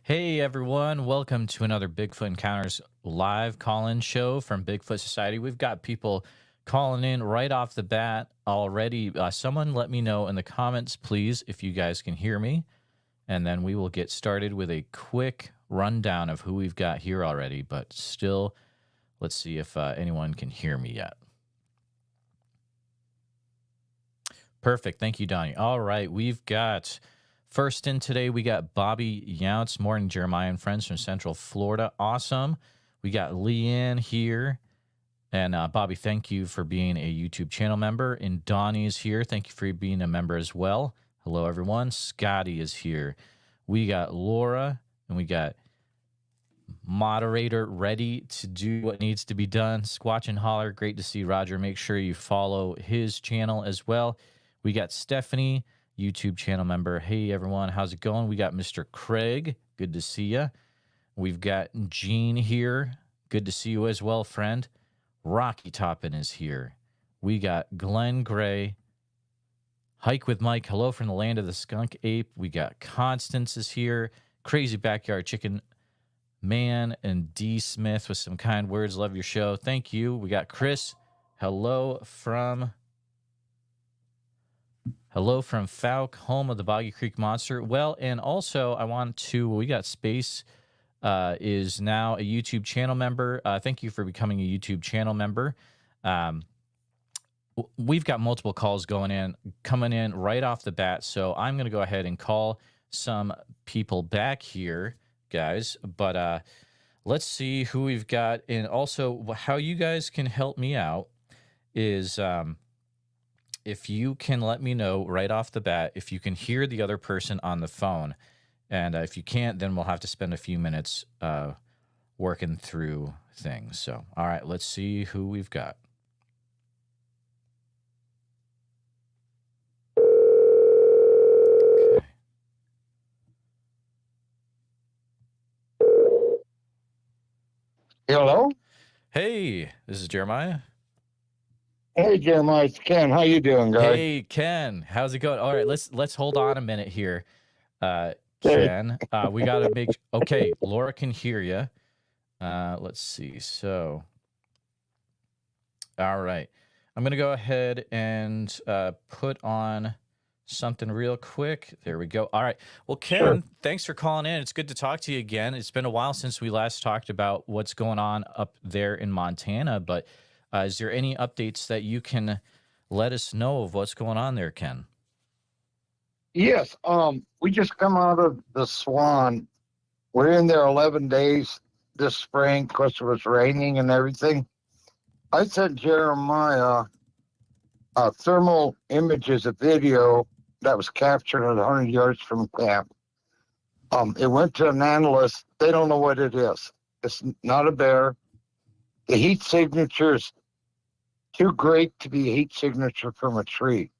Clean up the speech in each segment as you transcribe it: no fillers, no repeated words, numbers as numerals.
Hey everyone, welcome to another Bigfoot Encounters live call-in show from Bigfoot Society. We've got people calling in right off the bat already. Someone let me know in the comments, please, if you guys can hear me. And then we will get started with a quick rundown of who we've got here already. But still, let's see if anyone can hear me yet. Perfect. Thank you, Donnie. All right. We've got first in today, we got Bobby Younts. Morning, Jeremiah and friends from Central Florida. Awesome. We got Leanne here. And Bobby, thank you for being a YouTube channel member. And Donnie's here. Thank you for being a member as well. Hello, everyone. Scotty is here. We got Laura, and we got moderator ready to do what needs to be done. Squatch and Holler. Great to see Roger. Make sure you follow his channel as well. We got Stephanie, YouTube channel member. Hey, everyone. How's it going? We got Mr. Craig. Good to see you. We've got Gene here. Good to see you as well, friend. Rocky Toppin is here. We got Glenn Gray. Hike with Mike. Hello from the land of the skunk ape. We got Constance is here. Crazy Backyard Chicken Man and D. Smith with some kind words. Love your show. Thank you. We got Chris. Hello from Fouke, home of the Boggy Creek Monster. Well, and also we got Space is now a YouTube channel member. Thank you for becoming a YouTube channel member. We've got multiple calls coming in right off the bat. So I'm going to go ahead and call some people back here, guys. But let's see who we've got. And also how you guys can help me out is if you can let me know right off the bat if you can hear the other person on the phone. And if you can't, then we'll have to spend a few minutes working through things. So, all right, let's see who we've got. Okay. Hello? Hey, this is Jeremiah. Hey, Jeremiah, it's Ken. How you doing, guy? Hey, Ken. How's it going? All right, let's hold on a minute here. Ken, we got to make... Okay, Laura can hear you. Let's see. So, all right. I'm going to go ahead and put on something real quick. There we go. All right. Well, Ken, sure. Thanks for calling in. It's good to talk to you again. It's been a while since we last talked about what's going on up there in Montana, but is there any updates that you can let us know of what's going on there, Ken? Yes. We just come out of the Swan. We're in there 11 days this spring. Of course, it was raining and everything. I sent Jeremiah thermal images, a video that was captured at 100 yards from camp. It went to an analyst. They don't know what it is. It's not a bear. The heat signature is too great to be a heat signature from a tree.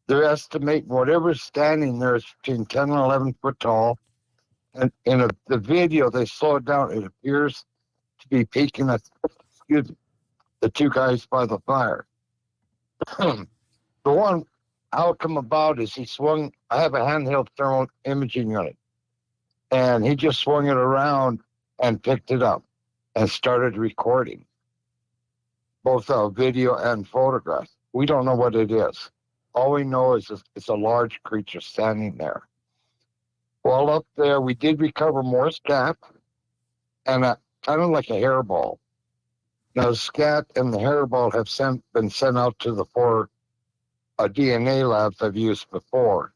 They're estimating whatever's standing there is between 10 and 11 foot tall. And in the video, they slow it down. It appears to be peeking at the two guys by the fire. The one, how it come about is I have a handheld thermal imaging unit. And he just swung it around and picked it up and started recording. Both video and photographs. We don't know what it is. All we know is it's a large creature standing there. Well, up there, we did recover more scat and kind of like a hairball. Now, the scat and the hairball have been sent out to the 4 DNA labs I've used before.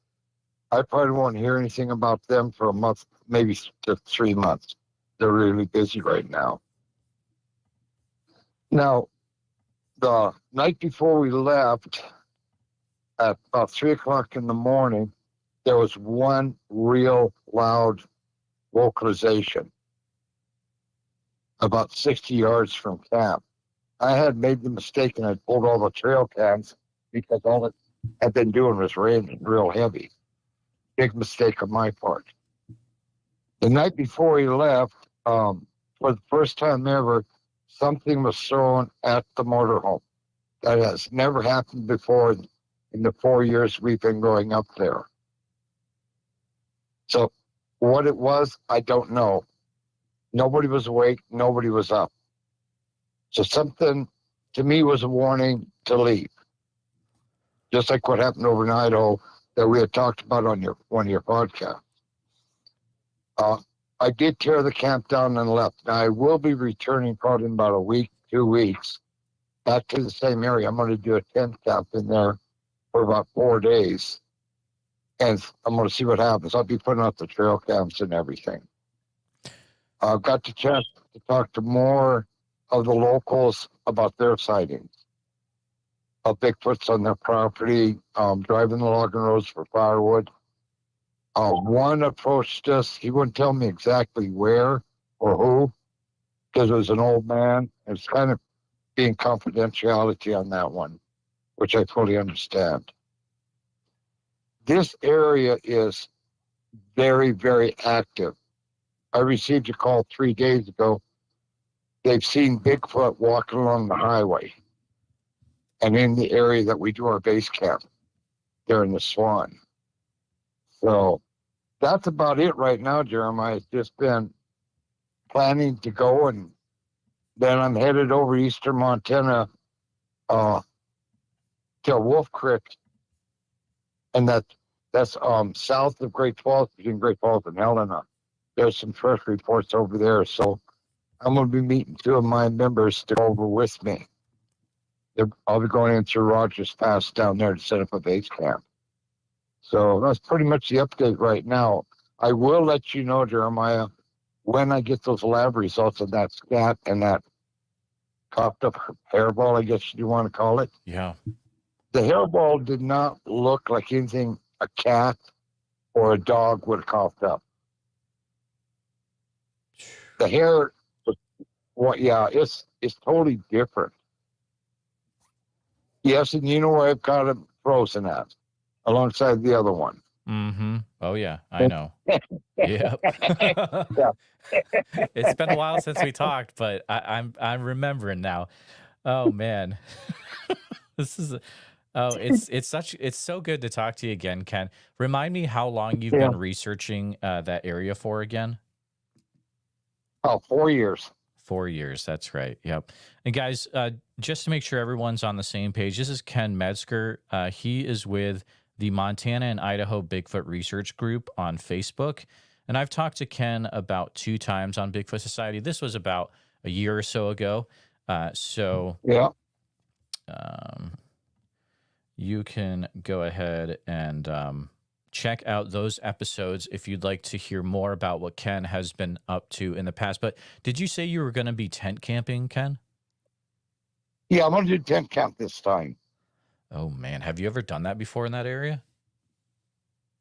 I probably won't hear anything about them for a month, maybe to 3 months. They're really busy right now. Now, the night before we left, at about 3 o'clock in the morning, there was one real loud vocalization about 60 yards from camp. I had made the mistake and I pulled all the trail cams because all it had been doing was raining real heavy. Big mistake on my part. The night before he left, for the first time ever, something was thrown at the motorhome. That has never happened before in the 4 years we've been going up there. So what it was, I don't know. Nobody was awake. Nobody was up. So something to me was a warning to leave. Just like what happened over in Idaho that we had talked about on one of your podcasts. I did tear the camp down and left. Now I will be returning probably in about a week, 2 weeks, back to the same area. I'm going to do a tent camp in there for about 4 days. And I'm going to see what happens. I'll be putting out the trail camps and everything. I've got the chance to talk to more of the locals about their sightings of Bigfoots on their property, driving the logging roads for firewood. One approached us. He wouldn't tell me exactly where or who, because it was an old man. It's kind of being confidentiality on that one, which I fully understand. This area is very, very active. I received a call 3 days ago. They've seen Bigfoot walking along the highway and in the area that we do our base camp there in the Swan. So that's about it right now, Jeremiah. It's just been planning to go, and then I'm headed over eastern Montana to Wolf Creek, and that's south of Great Falls, between Great Falls and Helena. There's some fresh reports over there, so I'm going to be meeting 2 of my members to go over with me. I'll be going in through Rogers Pass down there to set up a base camp. So that's pretty much the update right now. I will let you know, Jeremiah, when I get those lab results of that scat and that coughed up hairball, I guess you want to call it. Yeah. The hairball did not look like anything a cat or a dog would have coughed up. The hair, it's totally different. Yes, and you know where I've got it frozen at, alongside the other one. Mm-hmm. Oh, yeah, I know. Yep. Yeah. It's been a while since we talked, but I'm remembering now. Oh, man. It's so good to talk to you again, Ken. Remind me how long you've been researching that area for again? Oh, 4 years. 4 years. That's right. Yep. And guys, just to make sure everyone's on the same page, this is Ken Metzger. He is with the Montana and Idaho Bigfoot Research Group on Facebook. And I've talked to Ken about 2 times on Bigfoot Society. This was about a year or so ago. Yeah. You can go ahead and check out those episodes if you'd like to hear more about what Ken has been up to in the past. But did you say you were going to be tent camping, Ken? Yeah, I'm going to do tent camp this time. Oh, man. Have you ever done that before in that area?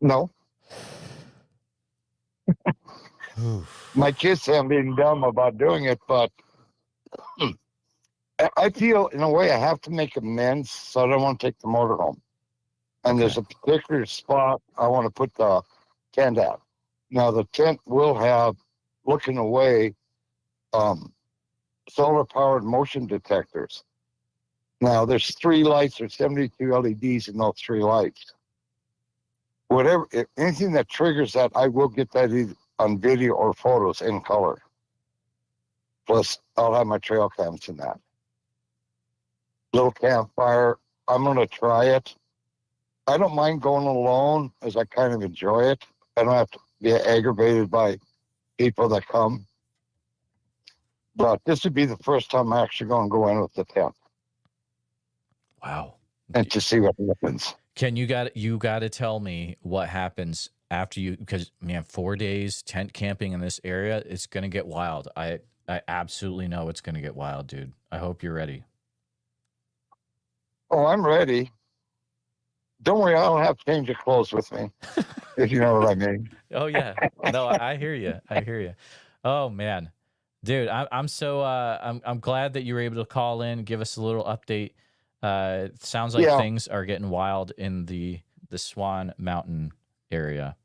No. My kids say I'm being dumb about doing it, but I feel, in a way, I have to make amends, so I don't want to take the motor home. And there's a particular spot I want to put the tent at. Now, the tent will have, looking away, solar-powered motion detectors. Now, there's 3 lights. There's 72 LEDs in those 3 lights. Anything that triggers that, I will get that either on video or photos in color. Plus, I'll have my trail cams in that. Little campfire. I'm going to try it. I don't mind going alone, as I kind of enjoy it. I don't have to be aggravated by people that come. But this would be the first time I'm actually going to go in with the tent. Wow. And to see what happens. Ken, you got to tell me what happens after you, because, man, 4 days tent camping in this area, it's going to get wild. I absolutely know it's going to get wild, dude. I hope you're ready. Oh, I'm ready. Don't worry, I don't have to change your clothes with me, if you know what I mean. Oh, yeah. No, I hear you. I hear you. Oh, man. Dude, I'm so I'm glad that you were able to call in, give us a little update. Sounds like things are getting wild in the Swan Mountain area.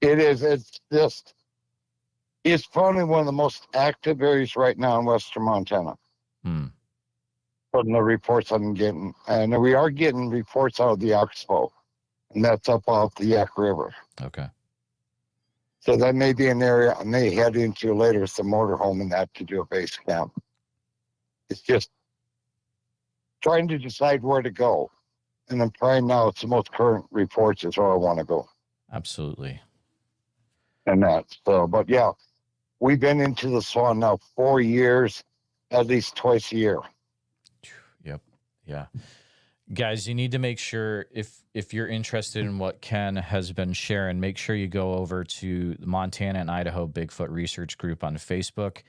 It is. It's probably one of the most active areas right now in western Montana. From the reports I'm getting. And we are getting reports out of the Oxbow, and that's up off the Yak River. Okay. So that may be an area I may head into later with the motorhome and that to do a base camp. It's just trying to decide where to go. And I'm trying now. It's the most current reports is where I want to go. Absolutely. And that's so. But yeah, we've been into the Swan now 4 years, at least twice a year. Yep. Yeah. Guys, you need to make sure if you're interested in what Ken has been sharing, make sure you go over to the Montana and Idaho Bigfoot Research Group on Facebook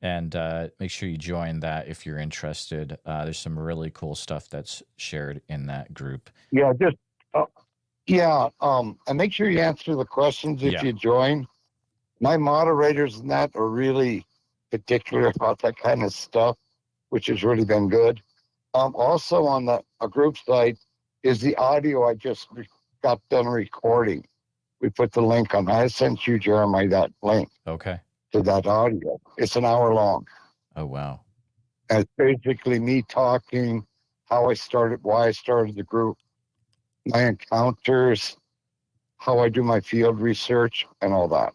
and make sure you join that if you're interested. There's some really cool stuff that's shared in that group. Yeah, and make sure you answer the questions if you join. My moderators and that are really particular about that kind of stuff, which has really been good. Also on a group site is the audio I just got done recording. We put the link on. I sent you, Jeremiah, that link. Okay. To that audio. It's an hour long. Oh, wow. And it's basically me talking, how I started, why I started the group, my encounters, how I do my field research, and all that.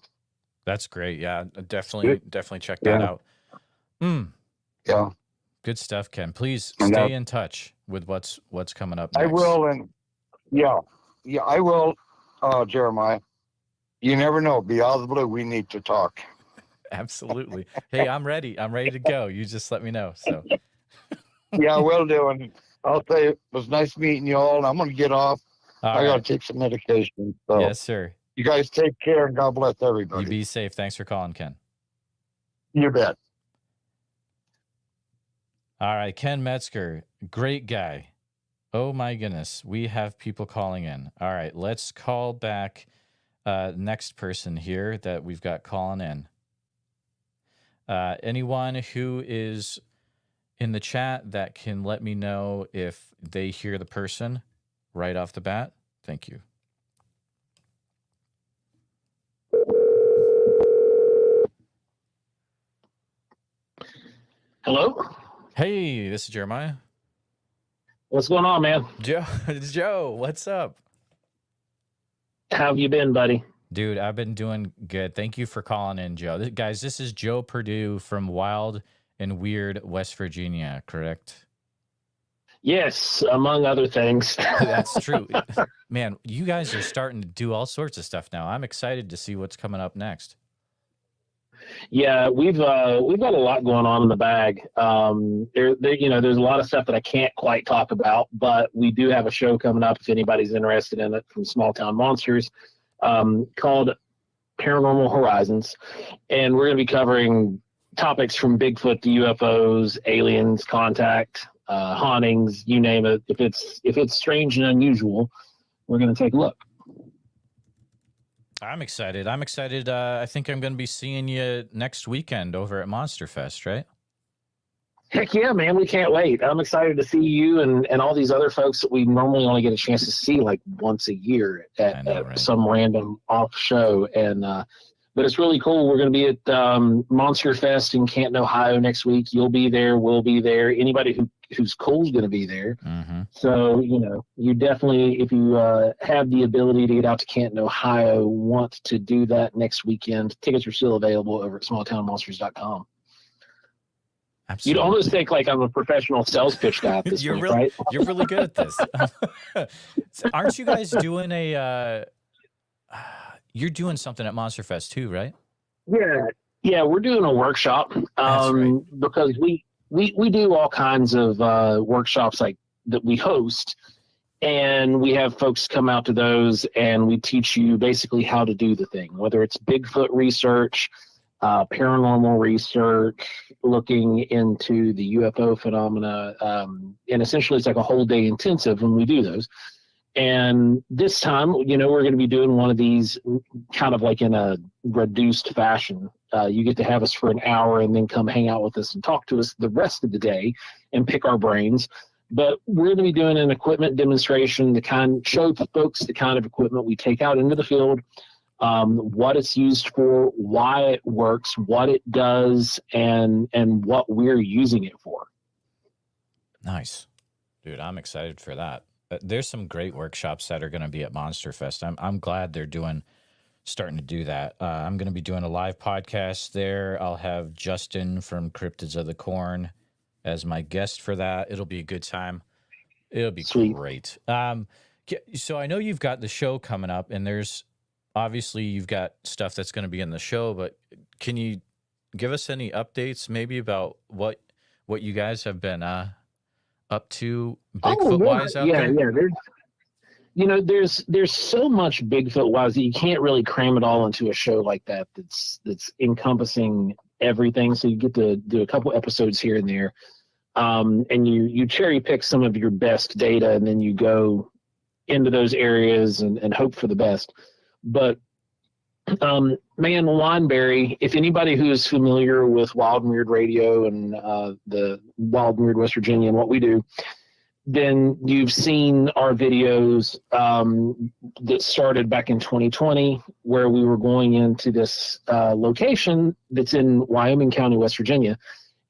That's great. Yeah, definitely check that out. Yeah. Good stuff, Ken. Please stay in touch with what's coming up next. I will, and I will, Jeremiah. You never know. Beyond the blue, we need to talk. Absolutely. Hey, I'm ready. I'm ready to go. You just let me know. So. Yeah, I will do. And I'll say it was nice meeting you all. And I'm going to get off. I got to take some medication. So yes, sir. You guys take care and God bless everybody. You be safe. Thanks for calling, Ken. You bet. All right, Ken Metzger, great guy. Oh my goodness, we have people calling in. All right, let's call back next person here that we've got calling in. Anyone who is in the chat that can let me know if they hear the person right off the bat. Thank you. Hello? Hey, this is Jeremiah. What's going on, man? Joe, what's up? How have you been, buddy? Dude, I've been doing good. Thank you for calling in, Joe. Guys, this is Joe Purdue from Wild and Weird, West Virginia, correct? Yes, among other things. That's true. Man, you guys are starting to do all sorts of stuff now. I'm excited to see what's coming up next. Yeah, we've got a lot going on in the bag. There's a lot of stuff that I can't quite talk about, but we do have a show coming up if anybody's interested in it from Small Town Monsters, called Paranormal Horizons, and we're going to be covering topics from Bigfoot to UFOs, aliens, contact, hauntings, you name it. If it's strange and unusual, we're going to take a look. I'm excited. I think I'm going to be seeing you next weekend over at Monster Fest, right? Heck yeah, man. We can't wait. I'm excited to see you and all these other folks that we normally only get a chance to see like once a year at some random off show. And but it's really cool. We're going to be at Monster Fest in Canton, Ohio next week. You'll be there. We'll be there. Anybody who's cool is going to be there. Mm-hmm. So, you definitely, if you have the ability to get out to Canton, Ohio, want to do that next weekend, tickets are still available over at smalltownmonsters.com. Absolutely. You'd almost think like I'm a professional sales pitch guy at this point, right? You're really good at this. So aren't you guys doing you're doing something at Monster Fest too, right? Yeah, we're doing a workshop because we do all kinds of workshops like that we host, and we have folks come out to those, and we teach you basically how to do the thing, whether it's Bigfoot research, paranormal research, looking into the UFO phenomena, and essentially it's like a whole day intensive when we do those. And this time, we're going to be doing one of these kind of like in a reduced fashion. You get to have us for an hour and then come hang out with us and talk to us the rest of the day and pick our brains. But we're going to be doing an equipment demonstration to show folks the kind of equipment we take out into the field, what it's used for, why it works, what it does, and what we're using it for. Nice. Dude, I'm excited for that. There's some great workshops that are going to be at Monster Fest. I'm glad they're starting to do that. I'm going to be doing a live podcast there. I'll have Justin from Cryptids of the Corn as my guest for that. It'll be a good time. It'll be Sweet. great. So I know you've got the show coming up, and there's obviously you've got stuff that's going to be in the show, but can you give us any updates maybe about what you guys have been up to Bigfoot wise out there? Yeah. There's so much Bigfoot wise that you can't really cram it all into a show like that. That's encompassing everything. So you get to do a couple episodes here and there, and you cherry pick some of your best data, and then you go into those areas and hope for the best. But man, Wineberry, if anybody who is familiar with Wild and Weird Radio and the Wild and Weird West Virginia and what we do, then you've seen our videos that started back in 2020, where we were going into this location that's in Wyoming County, West Virginia,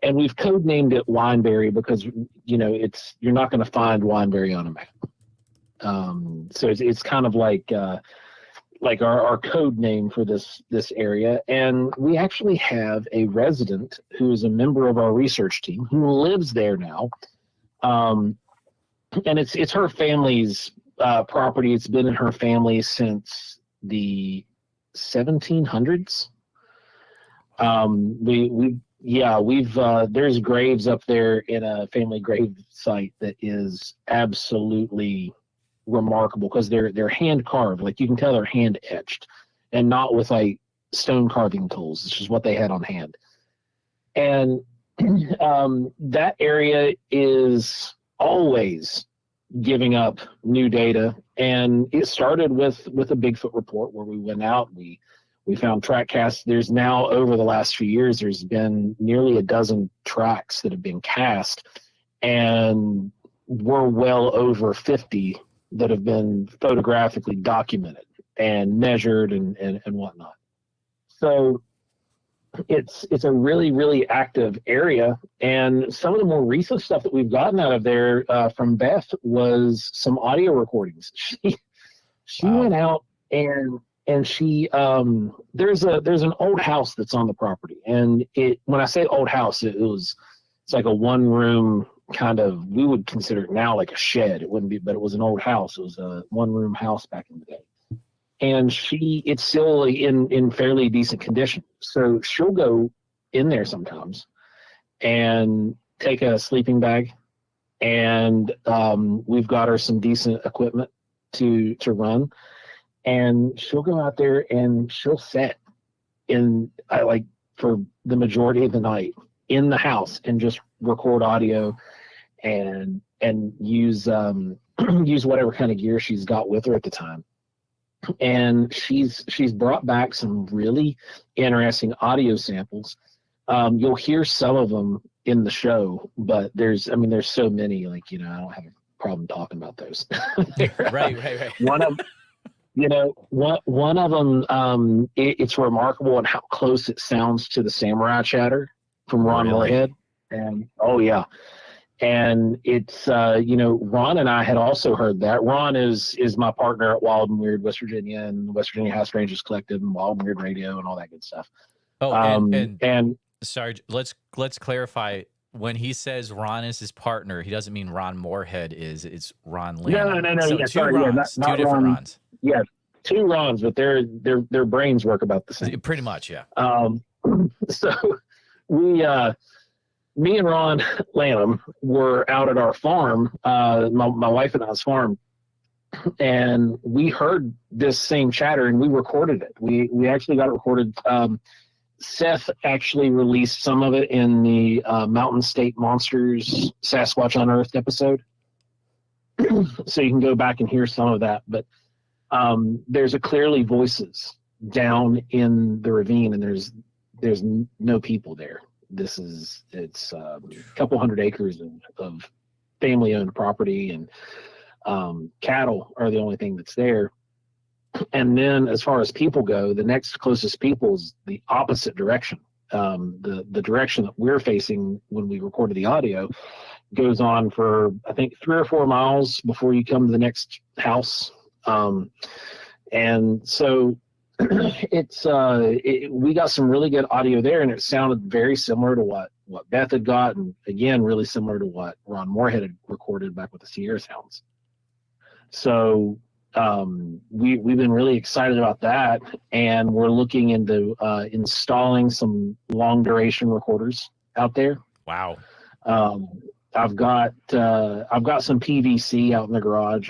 and we've codenamed it Wineberry because you're not going to find Wineberry on a map. So it's kind of like our code name for this area. And we actually have a resident who is a member of our research team who lives there now. And it's her family's property. It's been in her family since the 1700s. There's graves up there in a family grave site that is absolutely remarkable because they're hand carved. Like you can tell they're hand etched and not with like stone carving tools. It's just what they had on hand. And that area is always giving up new data, and it started with a Bigfoot report where we went out, we found track casts. There's now, over the last few years, there's been nearly a dozen tracks that have been cast, and we're well over 50 that have been photographically documented and measured and whatnot. So it's a really, really active area. And some of the more recent stuff that we've gotten out of there from Beth was some audio recordings. She went out and she there's an old house that's on the property. And when I say old house, it's like a one room kind of, we would consider it now like a shed. It wouldn't be, but it was an old house. It was a one room house back in the day. And it's still in fairly decent condition. So she'll go in there sometimes and take a sleeping bag. And we've got her some decent equipment to run. And she'll go out there and she'll set for the majority of the night in the house and just record audio and use whatever kind of gear she's got with her at the time. And she's brought back some really interesting audio samples. You'll hear some of them in the show, but there's so many, I don't have a problem talking about those. Right. One of them, it's remarkable in how close it sounds to the samurai chatter from Ron Moorhead. And and it's Ron and I had also heard that. Ron is my partner at Wild and Weird West Virginia and West Virginia House Rangers Collective and Wild and Weird Radio and all that good stuff. Oh, and sorry, let's clarify. When he says Ron is his partner, he doesn't mean Ron Moorhead is. It's Ron Lellan. No. So yeah, two sorry, Rons, not two different Ron, Rons. Yeah, two Rons, but their brains work about the same. Pretty much, yeah. So me and Ron Lanham were out at our farm, my wife and I's farm, and we heard this same chatter and we recorded it. We actually got it recorded. Seth actually released some of it in the Mountain State Monsters Sasquatch Unearthed episode. So you can go back and hear some of that. But there's clearly voices down in the ravine, and there's no people there. It's a couple hundred acres of family-owned property, and cattle are the only thing that's there. And then as far as people go, the next closest people is the opposite direction. The direction that we're facing when we recorded the audio goes on for, I think, 3 or 4 miles before you come to the next house. And so We got some really good audio there, and it sounded very similar to what Beth had got, and again, really similar to what Ron Moorhead had recorded back with the Sierra Sounds. So we've been really excited about that, and we're looking into installing some long duration recorders out there. Wow. I've got some PVC out in the garage.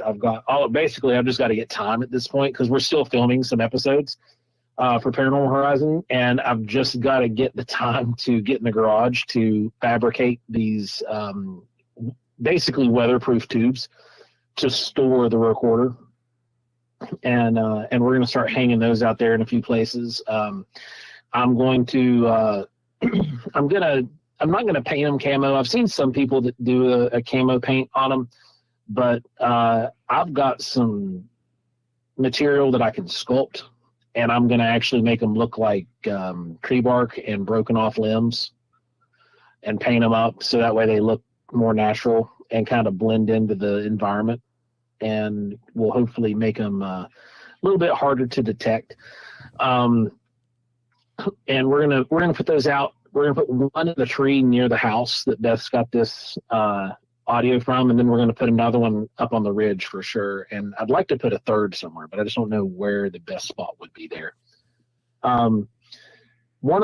Basically I've just got to get time at this point because we're still filming some episodes for Paranormal Horizon, and I've just got to get the time to get in the garage to fabricate these basically weatherproof tubes to store the recorder, and we're going to start hanging those out there in a few places. I'm not going to paint them camo. I've seen some people that do a camo paint on them, but I've got some material that I can sculpt, and I'm going to actually make them look like tree bark and broken off limbs and paint them up so that way they look more natural and kind of blend into the environment, and will hopefully make them a little bit harder to detect. And we're gonna put those out. We're going to put one in the tree near the house that Beth's got this audio from, and then we're going to put another one up on the ridge for sure. And I'd like to put a third somewhere, but I just don't know where the best spot would be there. One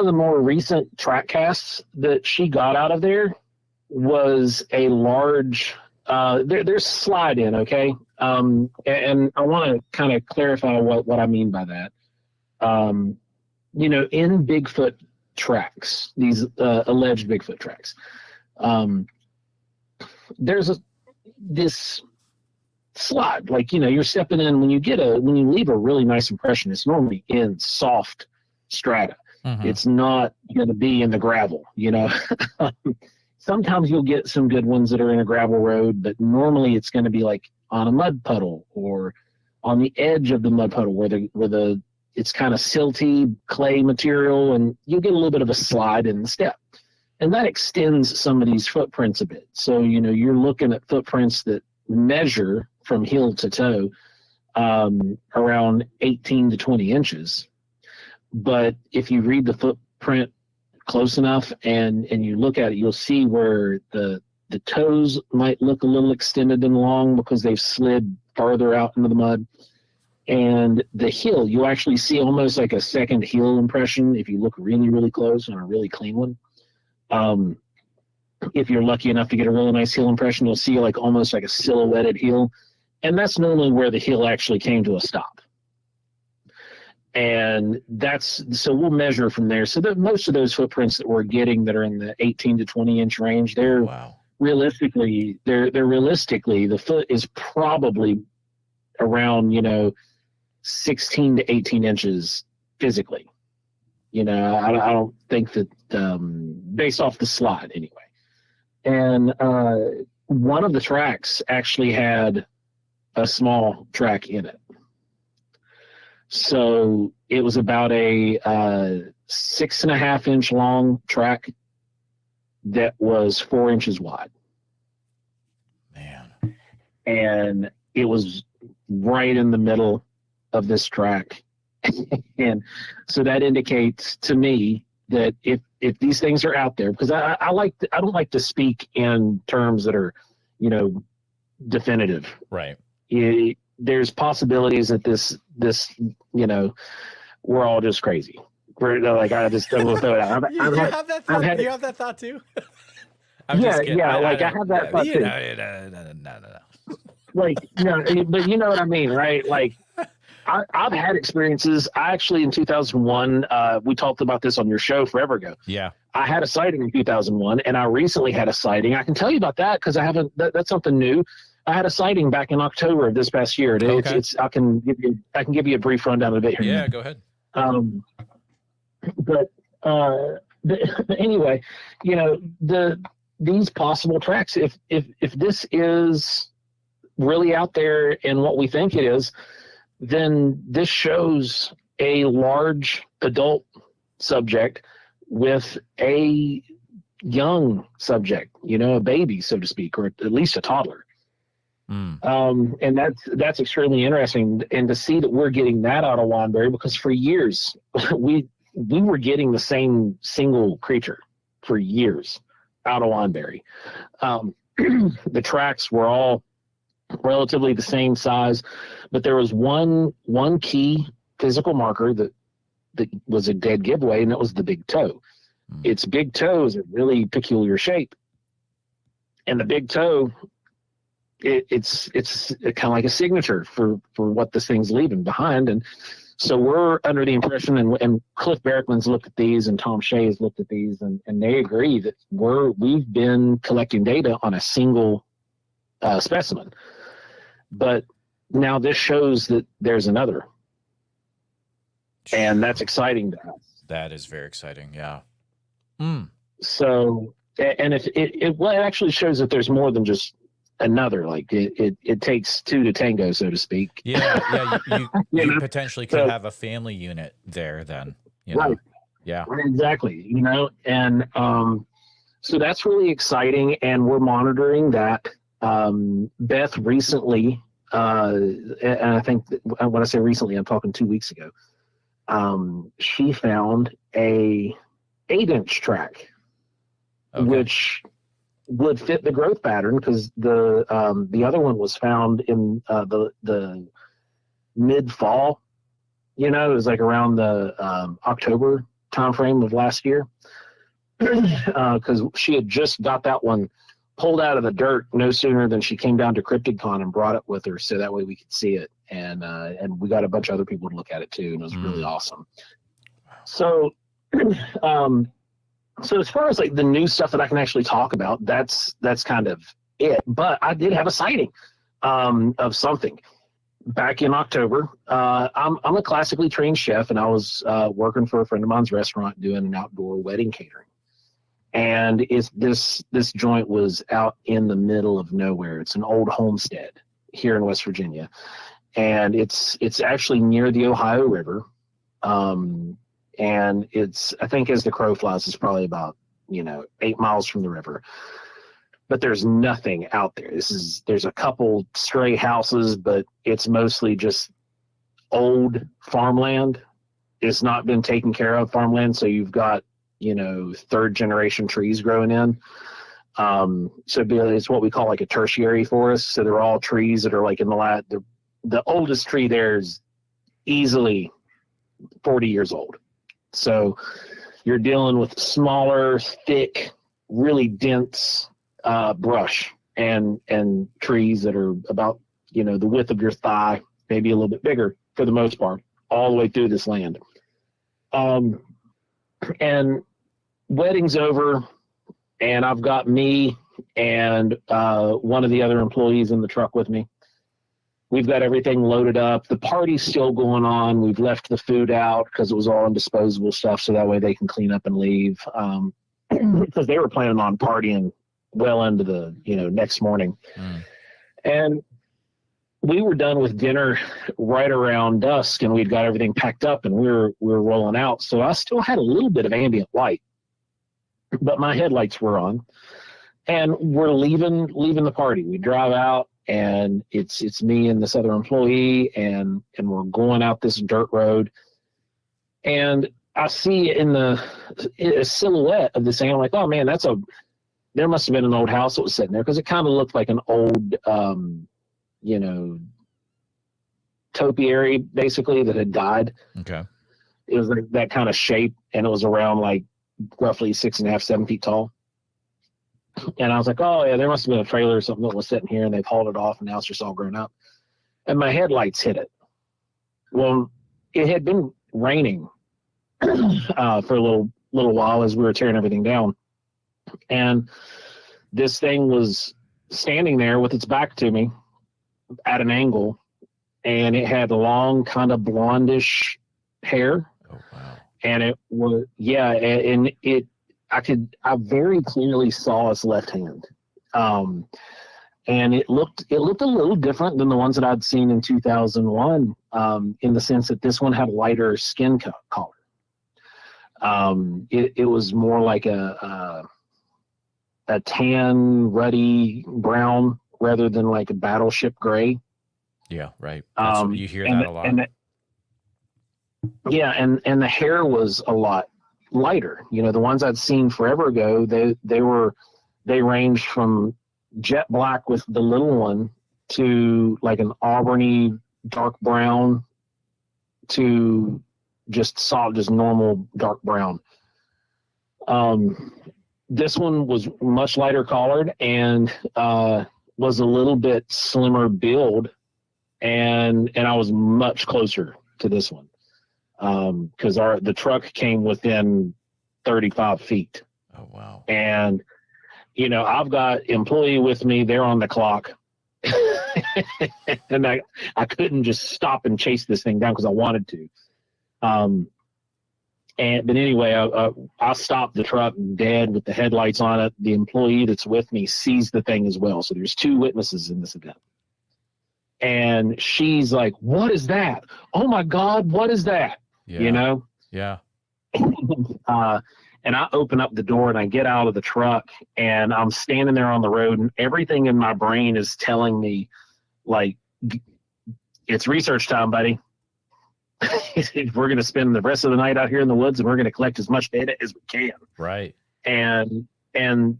of the more recent track casts that she got out of there was a large, there's slide in, okay? And I want to kind of clarify what I mean by that. In Bigfoot tracks, these alleged Bigfoot tracks, there's this slide, like, you're stepping in when you leave a really nice impression, it's normally in soft strata. Mm-hmm. It's not going to be in the gravel, Sometimes you'll get some good ones that are in a gravel road, but normally it's going to be like on a mud puddle or on the edge of the mud puddle where it's kind of silty clay material, and you get a little bit of a slide in the step. And that extends some of these footprints a bit. So, you're looking at footprints that measure from heel to toe around 18 to 20 inches. But if you read the footprint close enough and you look at it, you'll see where the toes might look a little extended and long because they've slid farther out into the mud. And the heel, you'll actually see almost like a second heel impression if you look really, really close on a really clean one. If you're lucky enough to get a really nice heel impression, you'll see almost like a silhouetted heel. And that's normally where the heel actually came to a stop. And so we'll measure from there. So that most of those footprints that we're getting that are in the 18 to 20 inch range, realistically, the foot is probably around, 16 to 18 inches physically. I don't think that, based off the slide anyway. And one of the tracks actually had a small track in it. So it was about a 6.5 inch long track that was 4 inches wide. Man. And it was right in the middle of this track. And so that indicates to me that if these things are out there, because I don't like to speak in terms that are, definitive. Right. There's possibilities that this, we're all just crazy. I just don't throw it out. You have that thought? You have that thought too? I'm yeah, just kidding. I have that thought too. No. But you know what I mean, right? I've had experiences. I actually, in 2001, we talked about this on your show forever ago. Yeah. I had a sighting in 2001, and I recently had a sighting. I can tell you about that because that's something new. I had a sighting back in October of this past year. Okay. I can give you a brief rundown of it here. Yeah, go ahead. But anyway, these possible tracks, if this is really out there and what we think it is, then this shows a large adult subject with a young subject, a baby, so to speak, or at least a toddler. And that's extremely interesting. And to see that we're getting that out of Wandberry, because for years we were getting the same single creature for years out of Wandberry. The tracks were all relatively the same size, but there was one key physical marker that was a dead giveaway, and that was the big toe. Its big toe is a really peculiar shape, and the big toe, it's kind of like a signature for what this thing's leaving behind. And so we're under the impression, and Cliff Barrickman's looked at these, and Tom Shea's looked at these, and they agree that we've been collecting data on a single specimen, but now this shows that there's another, and that's exciting to us. That is very exciting. Yeah. So, and if it actually shows that there's more than just another. Like it takes two to tango, so to speak. Yeah. You potentially could have a family unit there then. Right. Yeah. Exactly. And so that's really exciting, and we're monitoring that. Beth recently, and I think when I say recently, I'm talking 2 weeks ago. She found a 8-inch track, which would fit the growth pattern, because the other one was found in the mid-fall. It was like around the October timeframe of last year, because she had just got that one pulled out of the dirt no sooner than she came down to CryptidCon and brought it with her, so that way we could see it, and we got a bunch of other people to look at it too, and it was really awesome. So, so as far as like the new stuff that I can actually talk about, that's kind of it. But I did have a sighting of something back in October. I'm a classically trained chef, and I was working for a friend of mine's restaurant doing an outdoor wedding catering. And this joint was out in the middle of nowhere. It's an old homestead here in West Virginia, and it's actually near the Ohio River. And it's, I think as the crow flies, it's probably about 8 miles from the river. But there's nothing out there. There's a couple stray houses, but it's mostly just old farmland. It's not been taken care of farmland, so you've got third generation trees growing in. So it's what we call like a tertiary forest. So they're all trees that are like in the oldest tree there is easily 40 years old. So you're dealing with smaller, thick, really dense brush and trees that are about the width of your thigh, maybe a little bit bigger for the most part, all the way through this land. And wedding's over, and I've got me and one of the other employees in the truck with me. We've got everything loaded up. The party's still going on. We've left the food out because it was all indisposable stuff, so that way they can clean up and leave. Because they were planning on partying well into the next morning. And we were done with dinner right around dusk, and we'd got everything packed up, and we were rolling out. So I still had a little bit of ambient light, but my headlights were on, and we're leaving the party. We drive out, and it's me and this other employee, and we're going out this dirt road, and I see in a silhouette of this thing. I'm like, oh man, there must have been an old house that was sitting there, because it kind of looked like an old topiary basically that had died. Okay. It was like that kind of shape, and it was around like roughly 6.5, 7 feet tall. And I was like, oh yeah, there must have been a trailer or something that was sitting here, and they've hauled it off, and now it's just all grown up. And my headlights hit it. Well, it had been raining for a little while as we were tearing everything down, and this thing was standing there with its back to me at an angle, and it had long, kind of blondish hair. Oh wow! And it was and I very clearly saw its left hand, and it looked a little different than the ones that I'd seen in 2001, in the sense that this one had lighter skin color. It was more like a tan, ruddy brown rather than like a battleship gray. Yeah, right. That's what you hear that a lot. And the hair was a lot lighter. You know, the ones I'd seen forever ago, they ranged from jet black with the little one to like an auburny dark brown to just normal dark brown. This one was much lighter colored and was a little bit slimmer build, and I was much closer to this one because the truck came within 35 feet. Oh wow! And you know, I've got employee with me; they're on the clock, and I couldn't just stop and chase this thing down because I wanted to. But anyway, I stopped the truck dead with the headlights on it. The employee that's with me sees the thing as well. So there's 2 witnesses in this event. And she's like, "What is that? Oh my God, what is that?" Yeah. You know? Yeah. And I open up the door and I get out of the truck and I'm standing there on the road and everything in my brain is telling me, like, it's research time, buddy. We're going to spend the rest of the night out here in the woods and we're going to collect as much data as we can. Right. And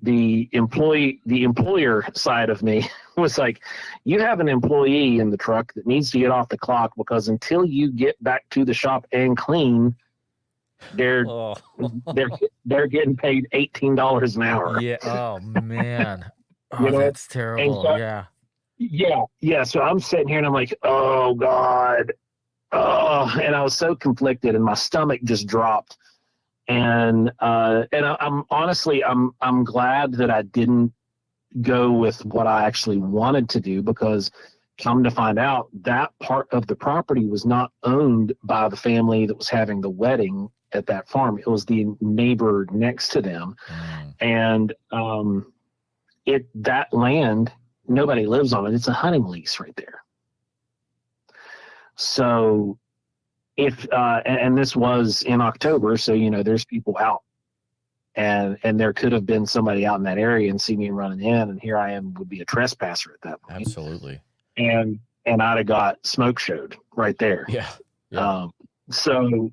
the employer side of me was like, you have an employee in the truck that needs to get off the clock because until you get back to the shop and clean, they're getting paid $18 an hour. Yeah. Oh man. Oh, You know? that's terrible. So, yeah. So I'm sitting here and I'm like, oh God. Oh, and I was so conflicted and my stomach just dropped. And I'm honestly, I'm glad that I didn't go with what I actually wanted to do, because come to find out that part of the property was not owned by the family that was having the wedding at that farm. It was the neighbor next to them. And that land, nobody lives on it. It's a hunting lease right there. So and this was in October, so, you know, there's people out and there could have been somebody out in that area and see me running in, and here I am, would be a trespasser at that point. Absolutely. And I'd have got smoke showed right there. Yeah. So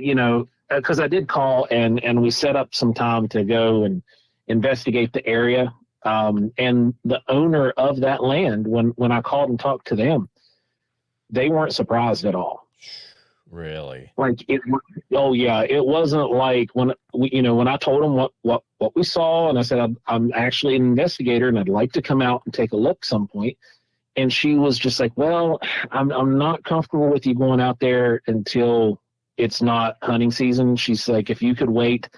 you know, because I did call and we set up some time to go and investigate the area. And the owner of that land, when I called and talked to them, they weren't surprised at all. Really? Like it wasn't like when I told them what we saw, and I said I'm actually an investigator and I'd like to come out and take a look some point. And she was just like, well, I'm not comfortable with you going out there until it's not hunting season. She's like, if you could wait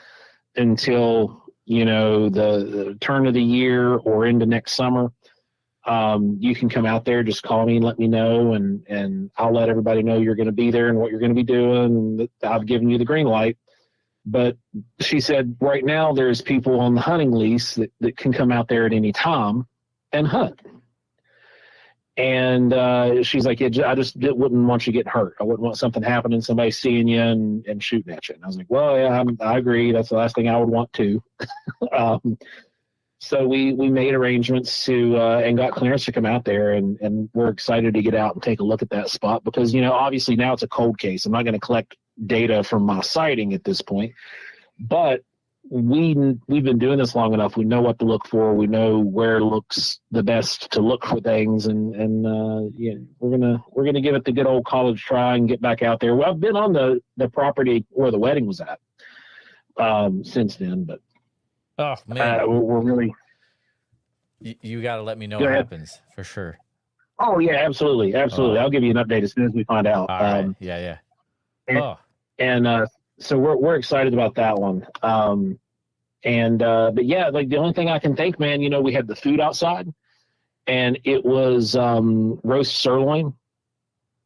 until, you know, the turn of the year or into next summer, you can come out there, just call me and let me know, and I'll let everybody know you're going to be there and what you're going to be doing. And I've given you the green light. But she said, right now there's people on the hunting lease that can come out there at any time and hunt. And she's like, I just wouldn't want you to get hurt. I wouldn't want something happening, somebody seeing you and shooting at you. And I was like, well, yeah, I agree. That's the last thing I would want to. So we made arrangements to and got clearance to come out there, and we're excited to get out and take a look at that spot because, you know, obviously now it's a cold case. I'm not going to collect data from my sighting at this point, but we've been doing this long enough. We know what to look for. We know where it looks the best to look for things, and yeah, we're gonna give it the good old college try and get back out there. Well, I've been on the property where the wedding was at since then, but. Oh man, we're really. You got to let me know what happens for sure. Oh yeah, absolutely. I'll give you an update as soon as we find out. All right. Yeah. So we're excited about that one. But yeah, like the only thing I can think, man, you know, we had the food outside, and it was roast sirloin,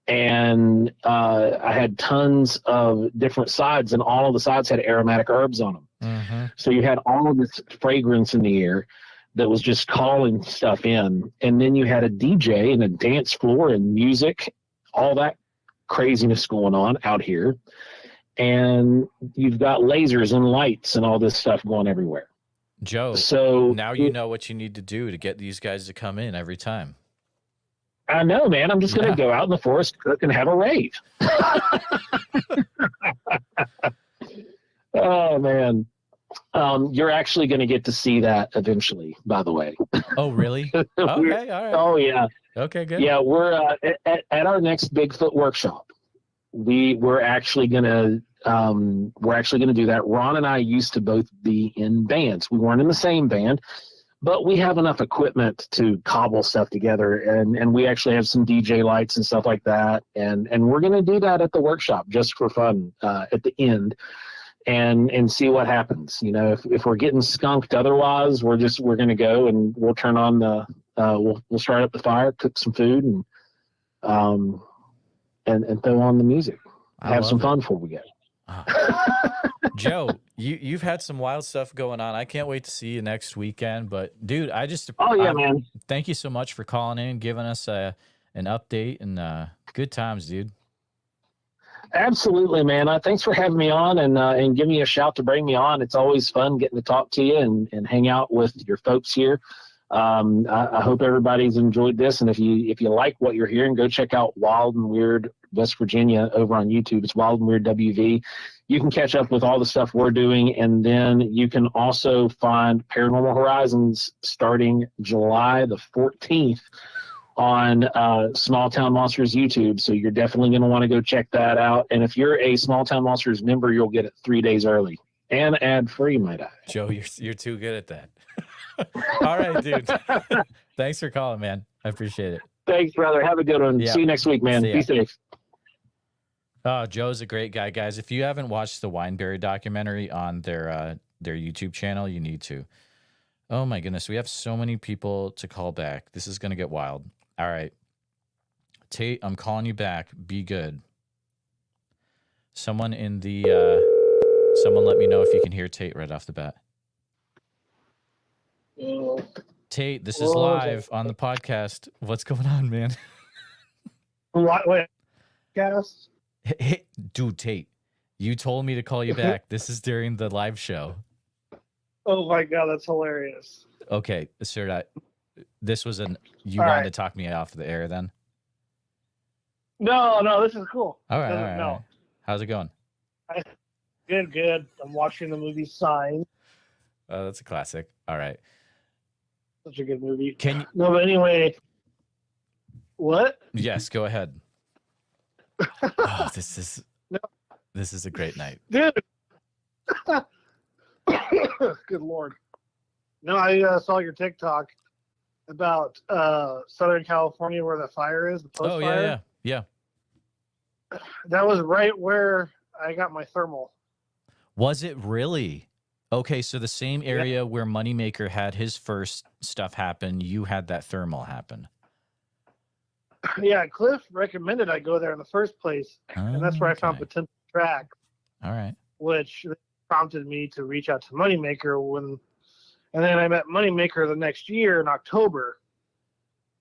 and I had tons of different sides, and all of the sides had aromatic herbs on them. Mm-hmm. So you had all of this fragrance in the air that was just calling stuff in. And then you had a DJ and a dance floor and music, all that craziness going on out here. And you've got lasers and lights and all this stuff going everywhere. Joe, So now you know what you need to do to get these guys to come in every time. I know, man. I'm just going to go out in the forest, cook, and have a rave. Oh, man. You're actually going to get to see that eventually, by the way. Oh, really? Okay, all right. Oh, yeah. Okay, good. Yeah, we're at our next Bigfoot workshop. We're actually going to do that. Ron and I used to both be in bands. We weren't in the same band, but we have enough equipment to cobble stuff together, and we actually have some DJ lights and stuff like that. And we're going to do that at the workshop just for fun at the end. And see what happens. You know, if we're getting skunked otherwise, we're going to go and we'll turn on we'll start up the fire, cook some food, and throw on the music. Have some fun before we go. Joe, you've had some wild stuff going on. I can't wait to see you next weekend. But dude, man. Thank you so much for calling in, giving us an update, and good times, dude. Absolutely, man. Thanks for having me on and give me a shout to bring me on. It's always fun getting to talk to you and hang out with your folks here. I hope everybody's enjoyed this. And if you like what you're hearing, go check out Wild and Weird West Virginia over on YouTube. It's Wild and Weird WV. You can catch up with all the stuff we're doing. And then you can also find Paranormal Horizons starting July the 14th. On Small Town Monsters YouTube. So you're definitely going to want to go check that out. And if you're a Small Town Monsters member, you'll get it 3 days early and ad free, might I. Joe, you're too good at that. All right, dude. Thanks for calling, man. I appreciate it. Thanks, brother. Have a good one. Yeah. See you next week, man. Be safe. Oh, Joe's a great guy, guys. If you haven't watched the Wineberry documentary on their YouTube channel, you need to. Oh my goodness, we have so many people to call back. This is going to get wild. All right. Tate, I'm calling you back. Be good. Someone let me know if you can hear Tate right off the bat. Tate, this is live on the podcast. What's going on, man? What? Podcast? Hey, dude, Tate, you told me to call you back. This is during the live show. Oh my God, that's hilarious. Okay, sir, this was you All wanted right. to talk me off the air then? No, this is cool. All right, all No. right. How's it going? Good. I'm watching the movie Sign. Oh, that's a classic. All right. Such a good movie. Can you? No, but anyway, what? Yes, go ahead. Oh, this is a great night. Dude. Good Lord. No, I saw your TikTok about Southern California where the fire is, the post Oh, fire. yeah. That was right where I got my thermal. Was it really? Okay, so the same area where Moneymaker had his first stuff happen, you had that thermal happen. Yeah, Cliff recommended I go there in the first place, and that's where I found potential tracks. All right. Which prompted me to reach out to Moneymaker and then I met Moneymaker the next year in October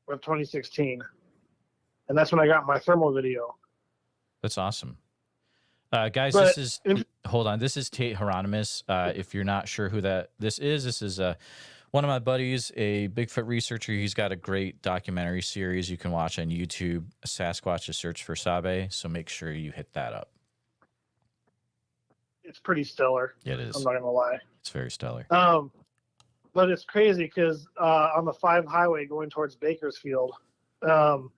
of 2016. And that's when I got my thermal video. That's awesome. Guys, But hold on. This is Tate Heronimus. If you're not sure who this is one of my buddies, a Bigfoot researcher. He's got a great documentary series you can watch on YouTube, Sasquatch: A Search for Sabe. So make sure you hit that up. it's pretty stellar. Yeah, it is. I'm not going to lie. It's very stellar. But it's crazy because on the 5 highway going towards Bakersfield, the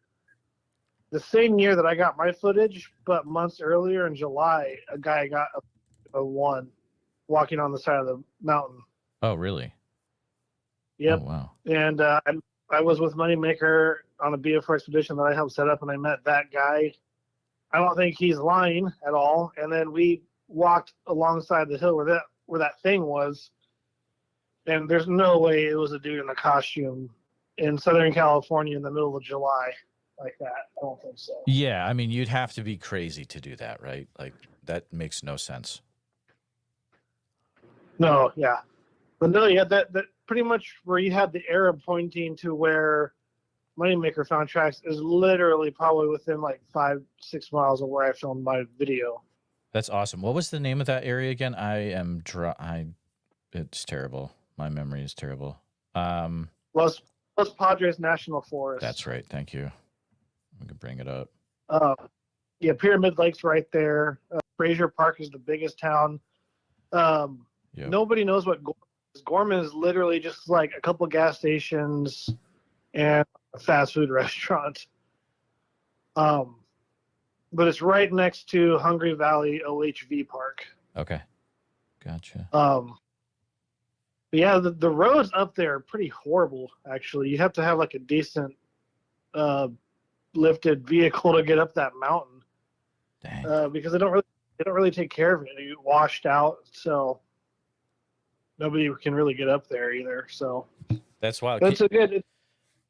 same year that I got my footage, but months earlier in July, a guy got a one walking on the side of the mountain. Oh, really? Yep. Oh, wow. And I was with Moneymaker on a BF4 expedition that I helped set up, and I met that guy. I don't think he's lying at all. And then we walked alongside the hill where that thing was, and there's no way it was a dude in a costume in Southern California in the middle of July like that. I don't think so. Yeah, I mean, you'd have to be crazy to do that, right? Like, that makes no sense. No, yeah. But no, yeah, that pretty much where you had the arrow pointing to where Moneymaker found tracks is literally probably within like 5-6 miles of where I filmed my video. That's awesome. What was the name of that area again? It's terrible. My memory is terrible. Los Padres National Forest. That's right. Thank you. We can bring it up. Yeah, Pyramid Lake's right there. Frazier Park is the biggest town. Nobody knows what Gorman is. Gorman is literally just like a couple gas stations and a fast food restaurant. But it's right next to Hungry Valley OHV Park. Okay. Gotcha. But yeah, the roads up there are pretty horrible, actually. You have to have like a decent lifted vehicle to get up that mountain. Dang. Because they don't really take care of it. They get washed out, so nobody can really get up there either. So that's wild.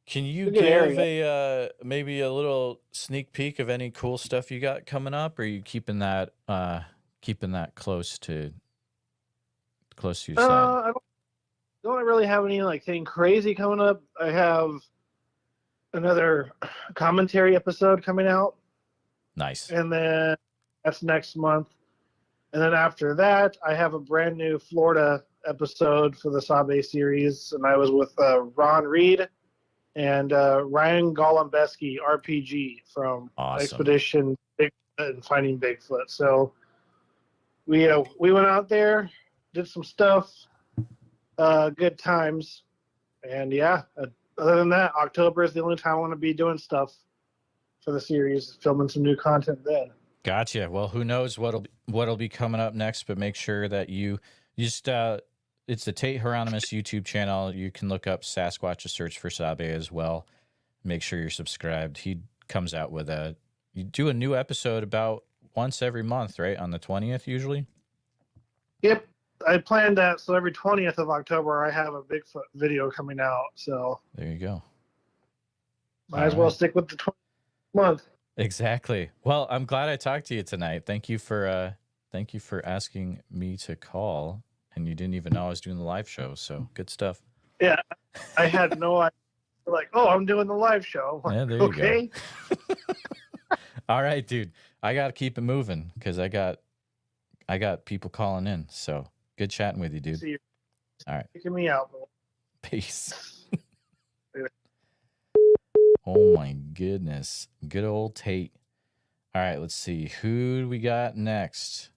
Can you give area. Maybe a little sneak peek of any cool stuff you got coming up, or are you keeping that close to your side? I don't really have any like thing crazy coming up. I have another commentary episode coming out. Nice. And then that's next month. And then after that, I have a brand new Florida episode for the Sabe series. And I was with Ron Reed and Ryan Golombeski, RPG, from Expedition Bigfoot and Finding Bigfoot. So we went out there, did some stuff, good times. And yeah, other than that, October is the only time I want to be doing stuff for the series, filming some new content then. Gotcha. Well, who knows what'll be coming up next, but make sure that you just it's the Tate Heronimus YouTube channel. You can look up Sasquatch, a search for Sabe as well. Make sure you're subscribed. He comes out with you do a new episode about once every month, right? On the 20th usually? Yep. I planned that, so every 20th of October I have a Bigfoot video coming out. So there you go. Might as well stick with the 20th month. Exactly. Well, I'm glad I talked to you tonight. Thank you for asking me to call, and you didn't even know I was doing the live show. So good stuff. Yeah, I had no idea. Like, oh, I'm doing the live show. Yeah, there you go. All right, dude. I got to keep it moving because I got people calling in. So good chatting with you, dude. See you. All right. Taking me out. Peace. Oh my goodness. Good old Tate. All right, let's see. Who do we got next?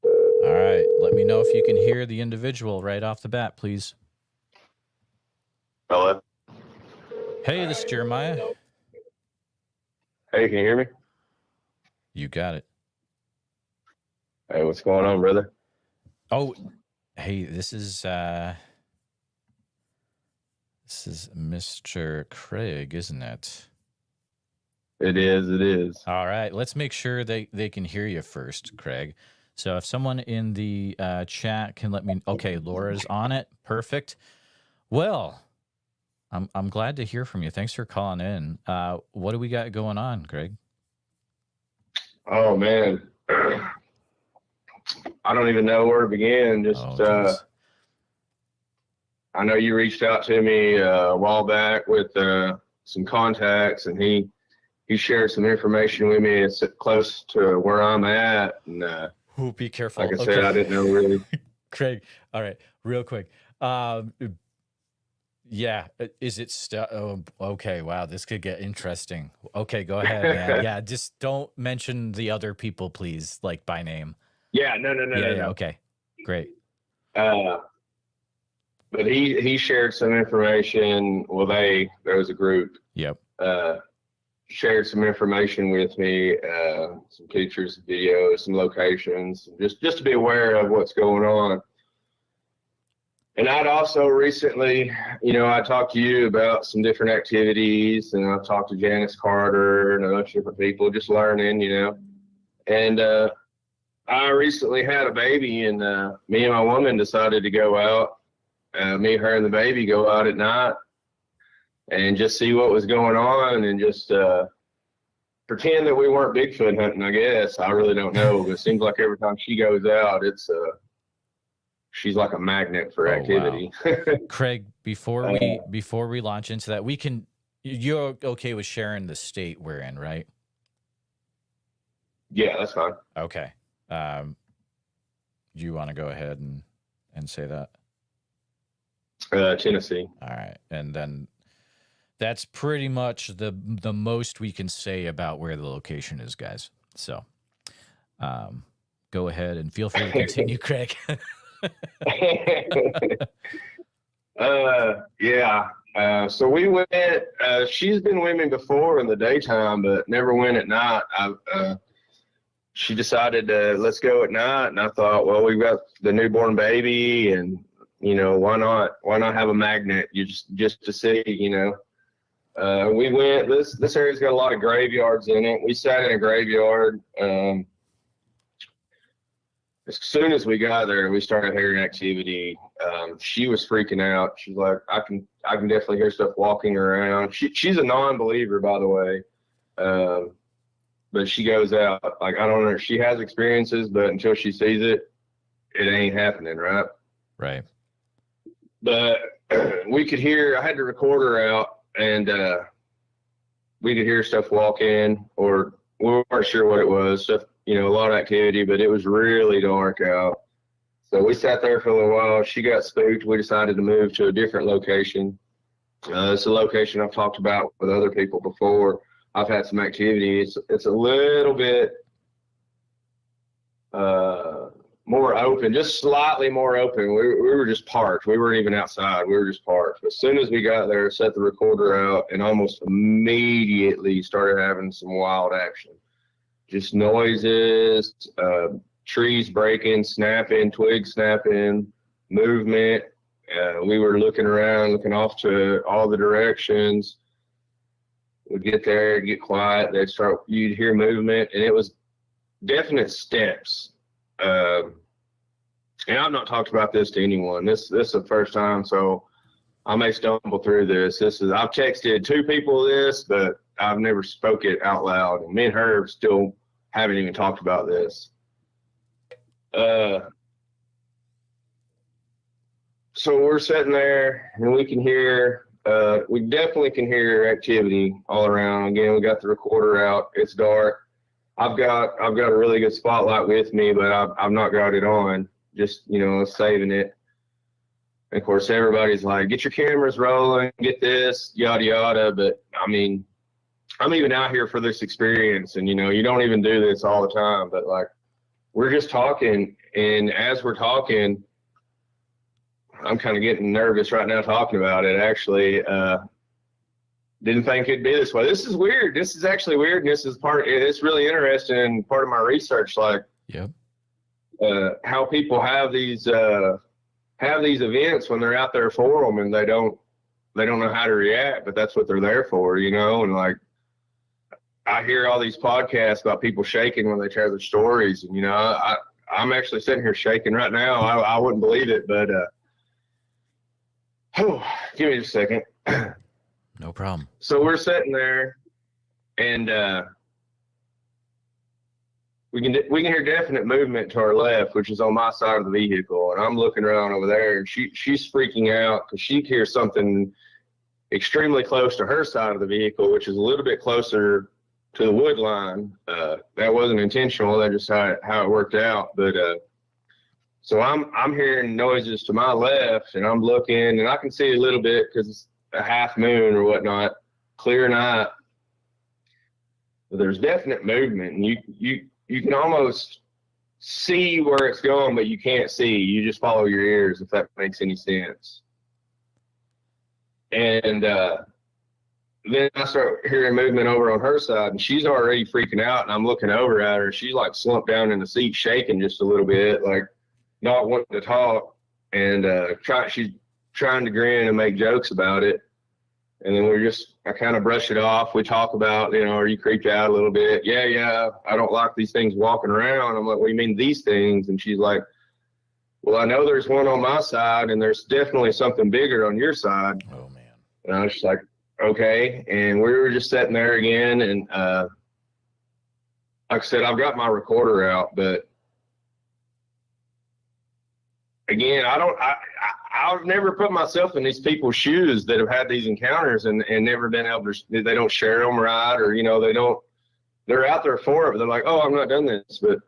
All right. Let me know if you can hear the individual right off the bat, please. Hello. Hey, this is Jeremiah. Hey, can you hear me? You got it. Hey, what's going on, brother? Oh, hey, this is Mr. Craig, isn't it? It is. All right. Let's make sure they can hear you first, Craig. So if someone in the chat can let me... Okay, Laura's on it. Perfect. Well, I'm glad to hear from you. Thanks for calling in. What do we got going on, Craig? Oh, man. I don't even know where to begin. I know you reached out to me a while back with some contacts, and he shared some information with me. It's close to where I'm at, and Ooh, be careful. like I said, I didn't know really. Craig, all right, real quick. Yeah, is it oh, okay, wow, this could get interesting. Okay, go ahead, man. Yeah, just don't mention the other people, please, like by name. Yeah, no. Okay, great. But he shared some information. Well, there was a group. Yep. Shared some information with me, some pictures, videos, some locations, just to be aware of what's going on. And I'd also recently, I talked to you about some different activities, and I've talked to Janice Carter and a bunch of different people, just learning, And I recently had a baby, and me and my woman decided to go out. Me, her, and the baby go out at night and just see what was going on, and just pretend that we weren't Bigfoot hunting, I guess. I really don't know, but it seems like every time she goes out, she's like a magnet for activity. Wow. Craig, before we launch into that, you're okay with sharing the state we're in, right? Yeah, that's fine. Okay. do you want to go ahead and say that? Tennessee. All right. And then that's pretty much the most we can say about where the location is, guys. So go ahead and feel free to continue, Craig. Yeah. So we went, she's been with me before in the daytime, but never went at night. She decided let's go at night. And I thought, well, we've got the newborn baby and, you know, why not have a magnet? You just to see, you know. We went, this area's got a lot of graveyards in it. We sat in a graveyard. As soon as we got there, we started hearing activity. She was freaking out. She's like, I can definitely hear stuff walking around. She's a non-believer, by the way. But she goes out, like, I don't know. She has experiences, but until she sees it, it ain't happening, right? Right. But we could hear, I had the recorder out, and we could hear stuff walk in, or we weren't sure what it was. Stuff, you know, a lot of activity, but it was really dark out. So we sat there for a little while. She got spooked. We decided to move to a different location. It's a location I've talked about with other people before. I've had some activity. It's a little bit more open, just slightly more open. We were just parked. We weren't even outside. We were just parked. As soon as we got there, set the recorder out, and almost immediately started having some wild action. Just noises, trees breaking, snapping, twigs snapping, movement. We were looking around, looking off to all the directions. We'd get there, get quiet. You'd hear movement, and it was definite steps. And I've not talked about this to anyone. This is the first time, so I may stumble through this. I've texted 2 people this, but I've never spoke it out loud. And me and her still haven't even talked about this. So we're sitting there, and we can hear. We definitely can hear activity all around. Again, we got the recorder out. It's dark. I've got a really good spotlight with me, but I've not got it on. Just, you know, saving it. And of course, everybody's like, get your cameras rolling, get this, yada, yada. But I mean, I'm even out here for this experience, and, you know, you don't even do this all the time, but like, we're just talking. And as we're talking, I'm kind of getting nervous right now talking about it. Actually, didn't think it'd be this way. This is weird. This is actually weird. And it's really interesting. Part of my research, like, yep. How people have these events when they're out there for them, and they don't know how to react, but that's what they're there for, you know? And like, I hear all these podcasts about people shaking when they share their stories. And, you know, I'm actually sitting here shaking right now. I wouldn't believe it, but, give me just a second. No problem. So we're sitting there, and we can hear definite movement to our left, which is on my side of the vehicle. And I'm looking around over there, and she's freaking out because she hears something extremely close to her side of the vehicle, which is a little bit closer to the wood line. That wasn't intentional. That's just how it worked out. But so I'm hearing noises to my left, and I'm looking, and I can see a little bit because it's a half moon or whatnot, clear night. But there's definite movement, and you can almost see where it's going, but you can't see. You just follow your ears, if that makes any sense. And then I start hearing movement over on her side, and she's already freaking out, and I'm looking over at her. She's like slumped down in the seat, shaking just a little bit, like not wanting to talk. And she's trying to grin and make jokes about it. And then I kind of brush it off. We talk about, you know, are you creeped out a little bit? Yeah, I don't like these things walking around. I'm like, what do you mean these things? And she's like, well, I know there's one on my side, and there's definitely something bigger on your side. Oh, man. And I was just like, okay. And we were just sitting there again. And like I said, I've got my recorder out, but again, I've never put myself in these people's shoes that have had these encounters and never been able to, they don't share them right, or, you know, they're out there for it, but they're like, oh, I've not done this. But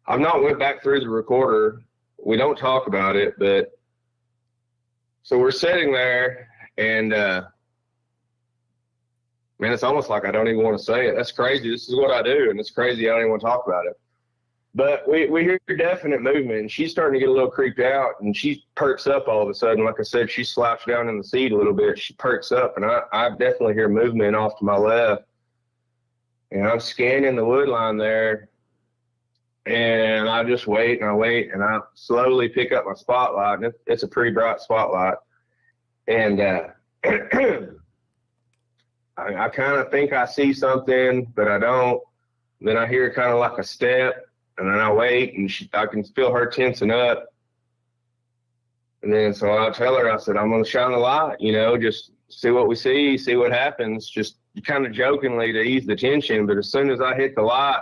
I've not went back through the recorder we don't talk about it, but so we're sitting there and, man, it's almost like I don't even want to say it. That's crazy. This is what I do. And it's crazy. I don't even want to talk about it. But we hear definite movement, and she's starting to get a little creeped out, and she perks up all of a sudden. Like I said, she slaps down in the seat a little bit. She perks up, and I definitely hear movement off to my left. And I'm scanning the wood line there, and I just wait, and I slowly pick up my spotlight, and it's a pretty bright spotlight. And I kind of think I see something, but I don't. Then I hear kind of like a step. And then I wait, and I can feel her tensing up. And then so I tell her, I said, I'm going to shine the light, just see what we see what happens, just kind of jokingly to ease the tension. But as soon as I hit the light,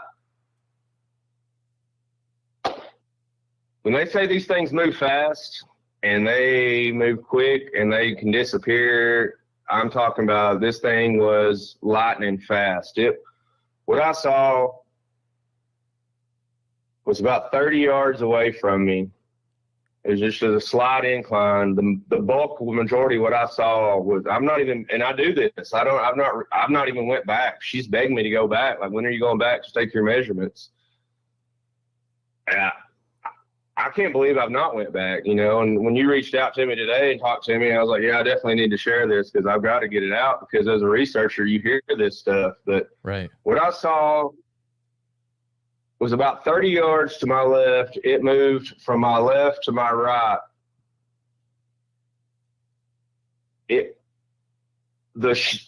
when they say these things move fast and they move quick and they can disappear, I'm talking about this thing was lightning fast. What I saw was about 30 yards away from me. It was just a slight incline. The bulk majority of what I saw was, I'm not even, and I do this. I've not even went back. She's begged me to go back. Like, when are you going back to take your measurements? And I can't believe I've not went back, and when you reached out to me today and talked to me, I was like, yeah, I definitely need to share this because I've got to get it out, because as a researcher, you hear this stuff. But right. What I saw was about 30 yards to my left. It moved from my left to my right.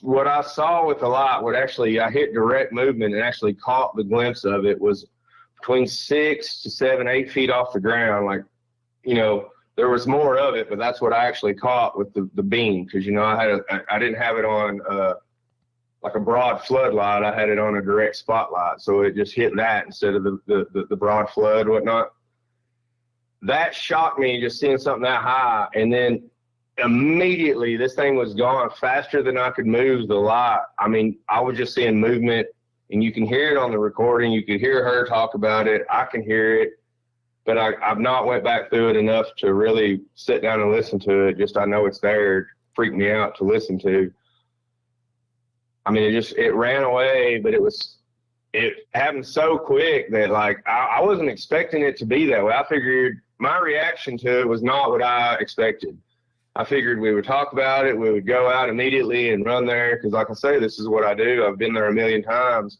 What I saw with the light would actually, I hit direct movement and actually caught the glimpse of it, was between 6 to 7, 8 feet off the ground. Like, there was more of it, but that's what I actually caught with the beam. Cause I didn't have it on, like a broad floodlight. I had it on a direct spotlight, so it just hit that instead of the broad flood, whatnot. That shocked me, just seeing something that high, and then immediately this thing was gone faster than I could move the light. I mean, I was just seeing movement, and you can hear it on the recording. You could hear her talk about it. I can hear it, but I've not went back through it enough to really sit down and listen to it. Just I know it's there. It freaked me out to listen to. I mean, it ran away, but it happened so quick that, like, I wasn't expecting it to be that way. I figured my reaction to it was not what I expected. I figured we would talk about it. We would go out immediately and run there. Cause like I say, this is what I do. I've been there a million times,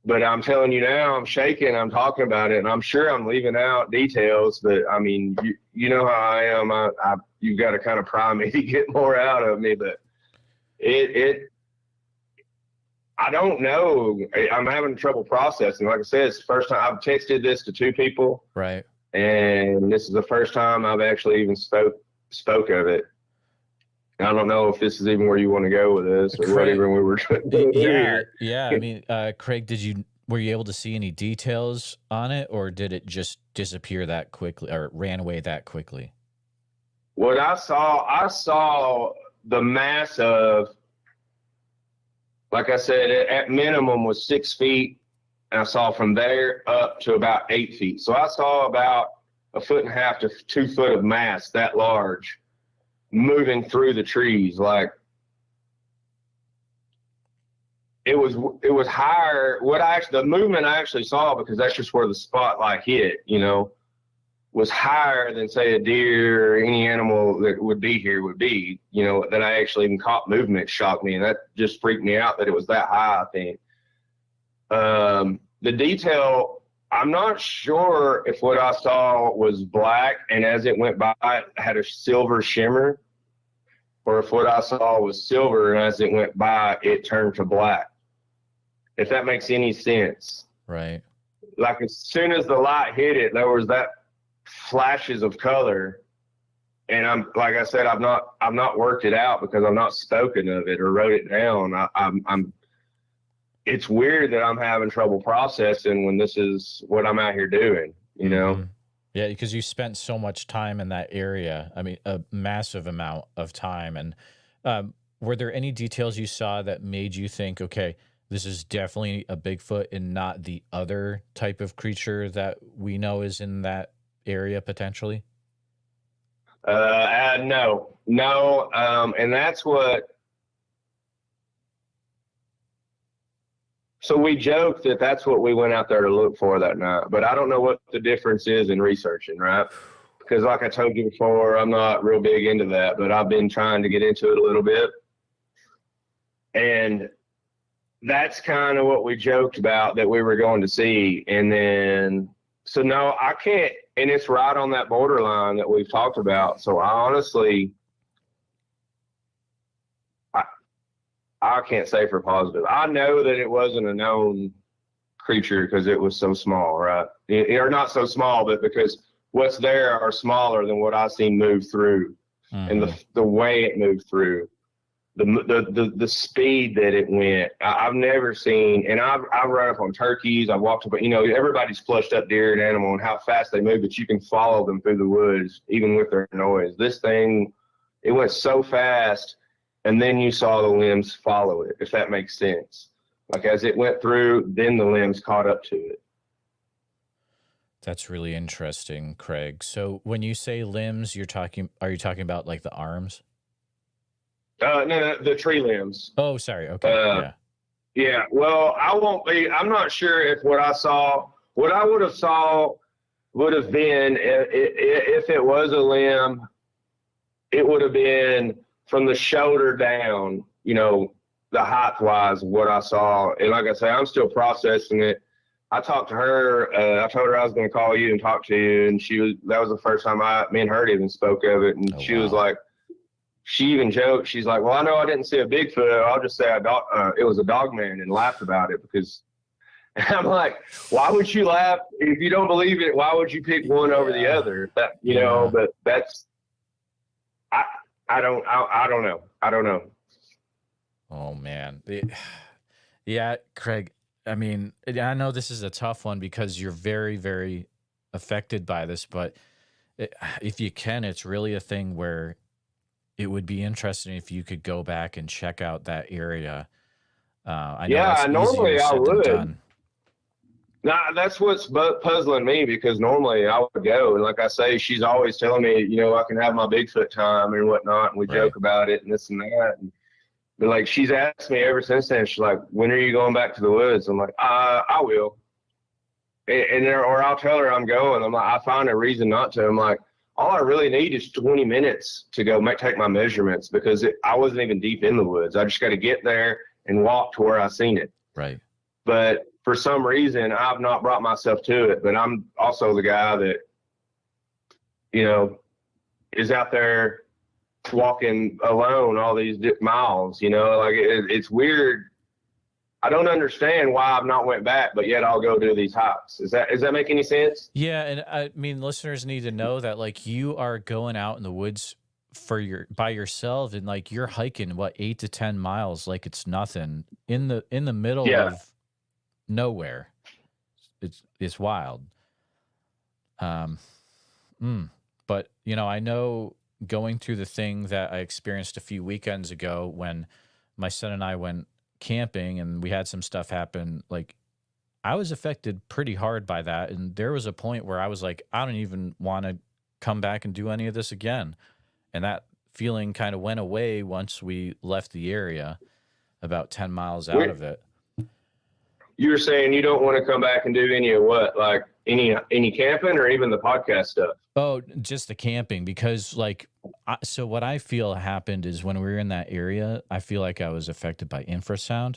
but I'm telling you now, I'm shaking. I'm talking about it, and I'm sure I'm leaving out details, but I mean, you know how I am. You've got to kind of pry me to get more out of me, but I don't know. I'm having trouble processing. Like I said, it's the first time I've texted this to 2 people. Right. And this is the first time I've actually even spoke of it. I don't know if this is even where you want to go with this, or Craig, whatever we were trying to do. Yeah. I mean, Craig, were you able to see any details on it, or did it just disappear that quickly, or ran away that quickly? What I saw the mass of, like I said, at minimum was 6 feet. And I saw from there up to about 8 feet. So I saw about 1.5 to 2 foot of mass that large moving through the trees. Like, it was higher. The movement I actually saw, because that's just where the spotlight hit, was higher than, say, a deer or any animal that would be here would be, that I actually even caught movement. Shocked me. And that just freaked me out that it was that high, I think. The detail, I'm not sure if what I saw was black and as it went by it had a silver shimmer, or if what I saw was silver and as it went by it turned to black. If that makes any sense. Right. Like, as soon as the light hit it, there was that flashes of color, and like I said, I've not worked it out because I've not spoken of it or wrote it down. It's weird that I'm having trouble processing when this is what I'm out here doing, Mm-hmm. Yeah, because you spent so much time in that area. I mean, a massive amount of time. And were there any details you saw that made you think, okay, this is definitely a Bigfoot and not the other type of creature that we know is in that area potentially? No. And that's what. So we joked that that's what we went out there to look for that night, but I don't know what the difference is in researching, right? Because like I told you before, I'm not real big into that, but I've been trying to get into it a little bit. And that's kind of what we joked about that we were going to see. And then, so no, I can't, and it's right on that borderline that we've talked about. So I honestly, I can't say for positive. I know that it wasn't a known creature because it was so small, right? Or not so small, but because what's there are smaller than what I've seen move through, and the way it moved through, the speed that it went. I've never seen, and I've run up on turkeys. I've walked up, everybody's flushed up deer and animal and how fast they move, but you can follow them through the woods even with their noise. This thing, it went so fast. And then you saw the limbs follow it, if that makes sense. Like as it went through, then the limbs caught up to it. That's really interesting, Craig. So when you say limbs, are you talking about like the arms? No, the tree limbs. Oh, sorry. Okay. Yeah. Well, I'm not sure if what I would have saw would have been, if it was a limb, it would have been from the shoulder down, the height wise of what I saw. And like I say, I'm still processing it. I talked to her. I told her I was going to call you and talk to you. And that was the first time me and her even spoke of it. And she was like, she even joked. She's like, well, I know I didn't see a Bigfoot. I'll just say it was a dog man, and laughed about it because I'm like, why would you laugh? If you don't believe it, why would you pick one over the other? But that's, I don't know. Oh man. Yeah, Craig, I mean, I know this is a tough one because you're very, very affected by this, but if you can, it's really a thing where it would be interesting if you could go back and check out that area. I know that's normally I would. Done. Nah, that's what's puzzling me because normally I would go. And like I say, she's always telling me, I can have my Bigfoot time and whatnot. And we joke about it and this and that. But like, she's asked me ever since then, she's like, when are you going back to the woods? I'm like, I will. Or I'll tell her I'm going. I'm like, I find a reason not to. I'm like, all I really need is 20 minutes to go take my measurements because I wasn't even deep in the woods. I just got to get there and walk to where I seen it. Right. But for some reason, I've not brought myself to it, but I'm also the guy that, is out there walking alone all these miles, it's weird. I don't understand why I've not went back, but yet I'll go do these hikes. Does that make any sense? Yeah. And I mean, listeners need to know that like you are going out in the woods by yourself and like you're hiking 8 to 10 miles. Like it's nothing in the middle of nowhere. It's wild. But I know going through the thing that I experienced a few weekends ago when my son and I went camping and we had some stuff happen, like I was affected pretty hard by that. And there was a point where I was like, I don't even want to come back and do any of this again. And that feeling kind of went away once we left the area about 10 miles out of it. You were saying you don't want to come back and do any of what, like any camping or even the podcast stuff? Oh, just the camping, because so what I feel happened is when we were in that area, I feel like I was affected by infrasound.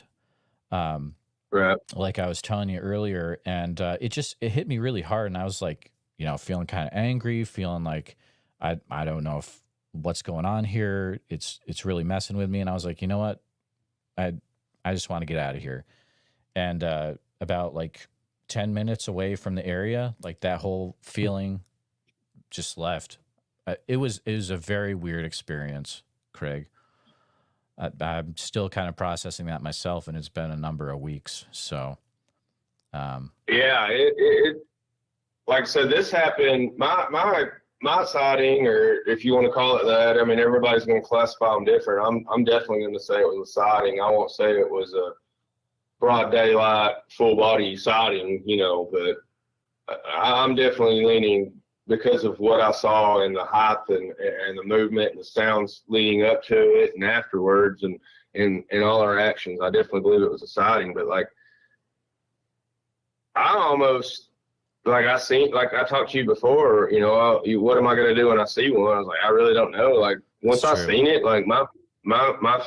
Right. Like I was telling you earlier, and it hit me really hard. And I was like, feeling kind of angry, feeling like I don't know what's going on here. It's really messing with me. And I was like, you know what? I just want to get out of here. And about 10 minutes away from the area, like that whole feeling just left. It was a very weird experience, Craig. I'm still kind of processing that myself, and it's been a number of weeks. So, it like I said, this happened. My sighting, or if you want to call it that, I mean, everybody's going to classify them different. I'm definitely going to say it was a sighting. I won't say it was a broad daylight, full body sighting, but I'm definitely leaning because of what I saw and the height and the movement and the sounds leading up to it and afterwards and all our actions. I definitely believe it was a sighting, but like I almost like I talked to you before, what am I going to do when I see one? I was like, I really don't know. Like once I seen it, like my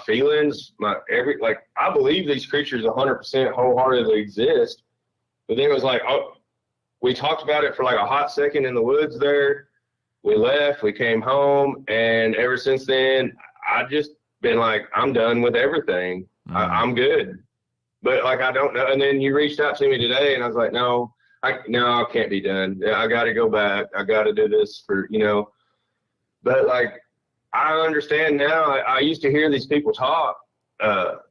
feelings, I believe these creatures 100% wholeheartedly exist. But then it was like, oh, we talked about it for like a hot second in the woods there. We left, we came home, and ever since then, I just been like, I'm done with everything. I'm good. But like, I don't know. And then you reached out to me today, and I was like, no, I can't be done. I got to go back. I got to do this But like, I understand now. I used to hear these people talk about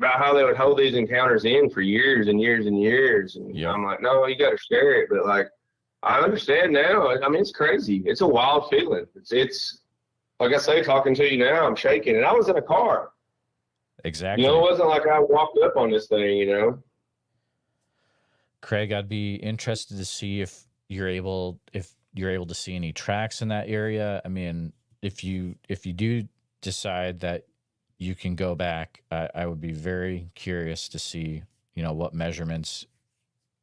how they would hold these encounters in for years and years and years. And I'm like, no, you got to share it. But like, I understand now. I mean, it's crazy. It's a wild feeling. It's like I say, talking to you now, I'm shaking. And I was in a car. Exactly. It wasn't like I walked up on this thing, Craig, I'd be interested to see if you're able to see any tracks in that area. I mean, if you do decide that you can go back, I would be very curious to see, what measurements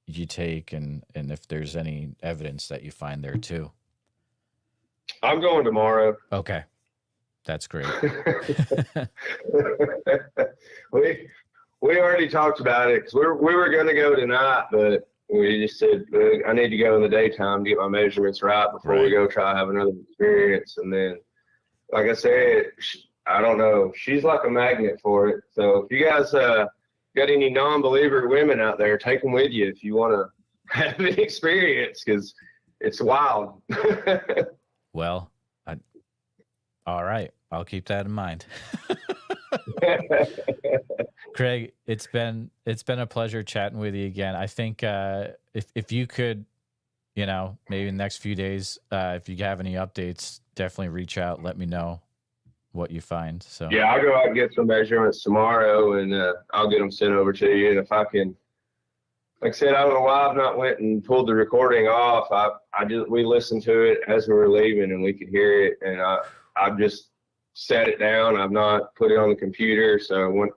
you take and if there's any evidence that you find there too. I'm going tomorrow. Okay. That's great. We already talked about it because we were going to go tonight, but we just said, I need to go in the daytime to get my measurements right before we go try to have another experience. And then, like I said, I don't know. She's like a magnet for it. So if you guys got any non-believer women out there, take them with you if you want to have an experience because it's wild. Well, all right. I'll keep that in mind. Craig, it's been a pleasure chatting with you again. I think if you could, maybe in the next few days, if you have any updates, definitely reach out. Let me know what you find. So yeah, I'll go out and get some measurements tomorrow, and I'll get them sent over to you. And if I can, like I said, I don't know why I've not went and pulled the recording off. We listened to it as we were leaving, and we could hear it, and I've just set it down. I've not put it on the computer, so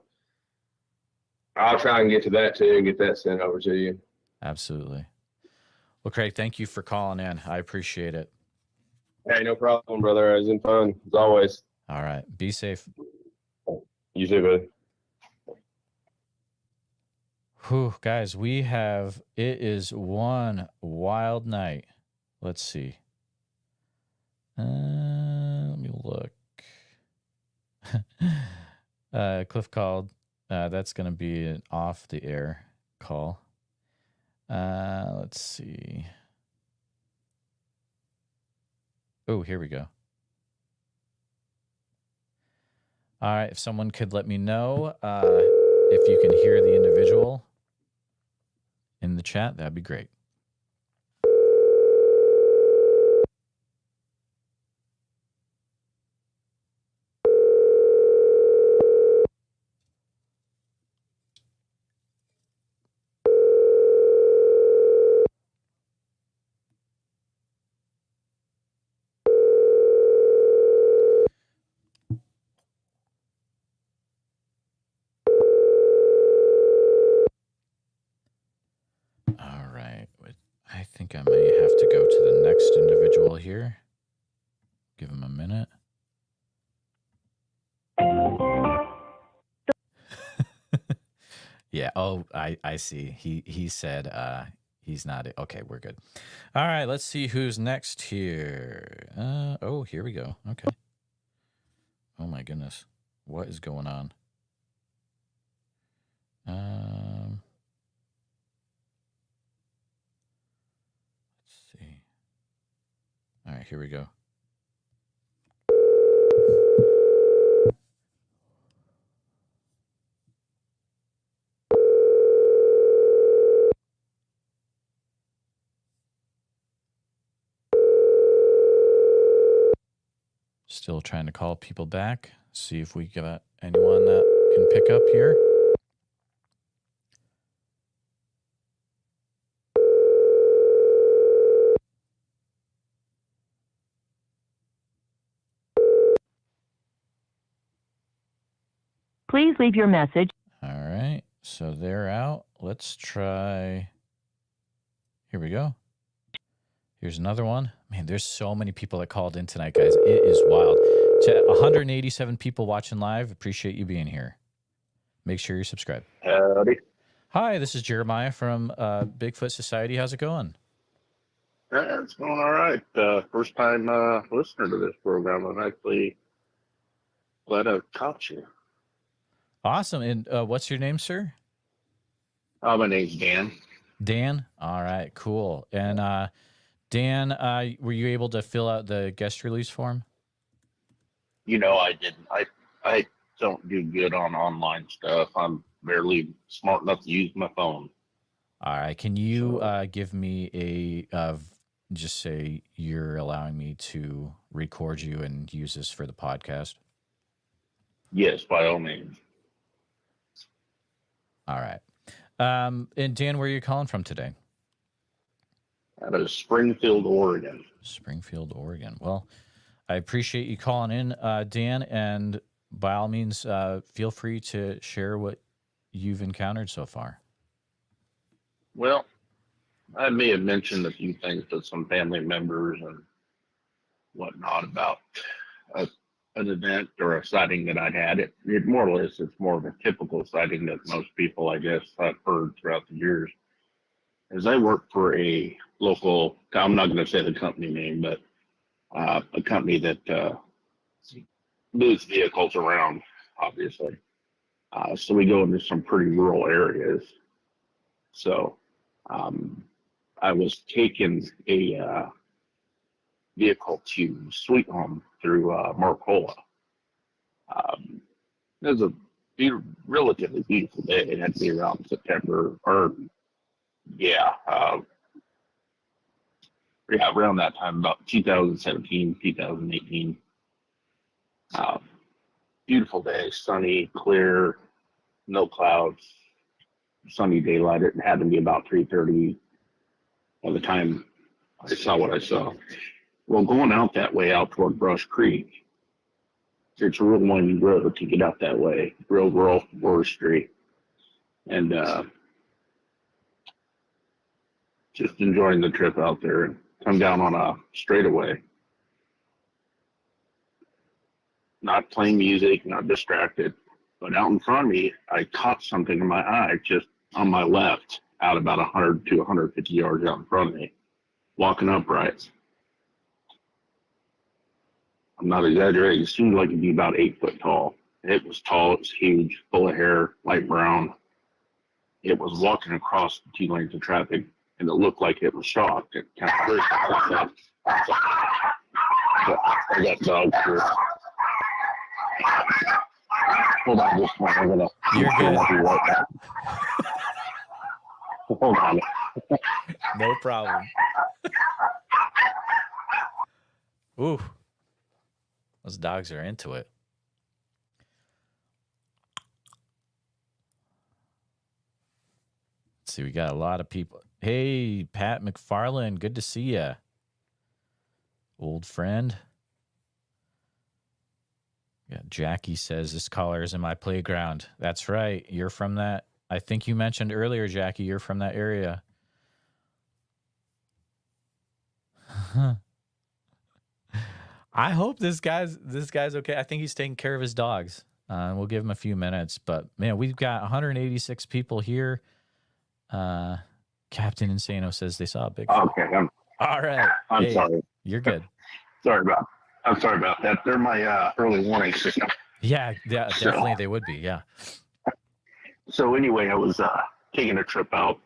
I'll try and get to that too and get that sent over to you. Absolutely. Well, Craig, thank you for calling in. I appreciate it. Hey, no problem, brother. It was fun as always. All right. Be safe. You too, buddy. Whew, guys, it is one wild night. Let's see. Let me look. Cliff called. That's going to be an off the air call. Let's see. Oh, here we go. All right. If someone could let me know if you can hear the individual in the chat, that'd be great. I think I may have to go to the next individual here. Give him a minute. Yeah. Oh, I see. He said he's not. Okay, we're good. All right. Let's see who's next here. Oh, here we go. Okay. Oh my goodness. What is going on? Let's see. All right, here we go. Still trying to call people back. See if we got anyone that can pick up here. Please leave your message. All right. So they're out. Let's try. Here we go. Here's another one. Man, there's so many people that called in tonight, guys. It is wild. To 187 people watching live, appreciate you being here. Make sure you're subscribed. Howdy. Hi, this is Jeremiah from Bigfoot Society. How's it going? It's going all right. First time listener to this program. I'm actually glad I caught you. Awesome. And what's your name, sir? My name's Dan. Dan? All right, cool. And Dan, were you able to fill out the guest release form? You know, I didn't. I don't do good on online stuff. I'm barely smart enough to use my phone. All right. Can you give me a just say you're allowing me to record you and use this for the podcast? Yes, by all means. All right. And Dan, where are you calling from today? Out of Springfield, Oregon. Springfield, Oregon. Well, I appreciate you calling in, Dan, and by all means, feel free to share what you've encountered so far. Well, I may have mentioned a few things to some family members and whatnot about an event or a sighting that I had. It more or less, it's more of a typical sighting that most people, I guess, have heard throughout the years. As I work for a local, I'm not going to say the company name, but a company that moves vehicles around, obviously. So we go into some pretty rural areas. So I was taking a vehicle to Sweet Home through Marcola. It was a relatively beautiful day. It had to be around September, or around that time, about 2017, 2018. Beautiful day, sunny, clear, no clouds, sunny daylight. It had to be about 3:30 by the time I saw what I saw. Well, going out that way, out toward Brush Creek, it's a real winding road to get out that way, real rural forestry. And just enjoying the trip out there and come down on a straightaway. Not playing music, not distracted, but out in front of me, I caught something in my eye just on my left, out about 100 to 150 yards out in front of me, walking upright. I'm not exaggerating. It seemed like it'd be about 8 foot tall. It was tall. It was huge, full of hair, light brown. It was walking across the 2 lanes of traffic, and it looked like it was shocked. It kind of hurt like that. I got dogs here. Hold on just a moment. You're good. Right back. Hold on. No problem. Ooh. Those dogs are into it. Let's see, we got a lot of people. Hey, Pat McFarland, good to see you. Old friend. Yeah, Jackie says this caller is in my playground. That's right. You're from that. I think you mentioned earlier, Jackie, you're from that area. I hope this guy's okay. I think he's taking care of his dogs. We'll give him a few minutes, but man, we've got 186 people here. Captain Insano says they saw a big. Okay, all right. I'm sorry. You're good. I'm sorry about that. They're my early warning signal. Yeah, definitely they would be. Yeah. So anyway, I was taking a trip out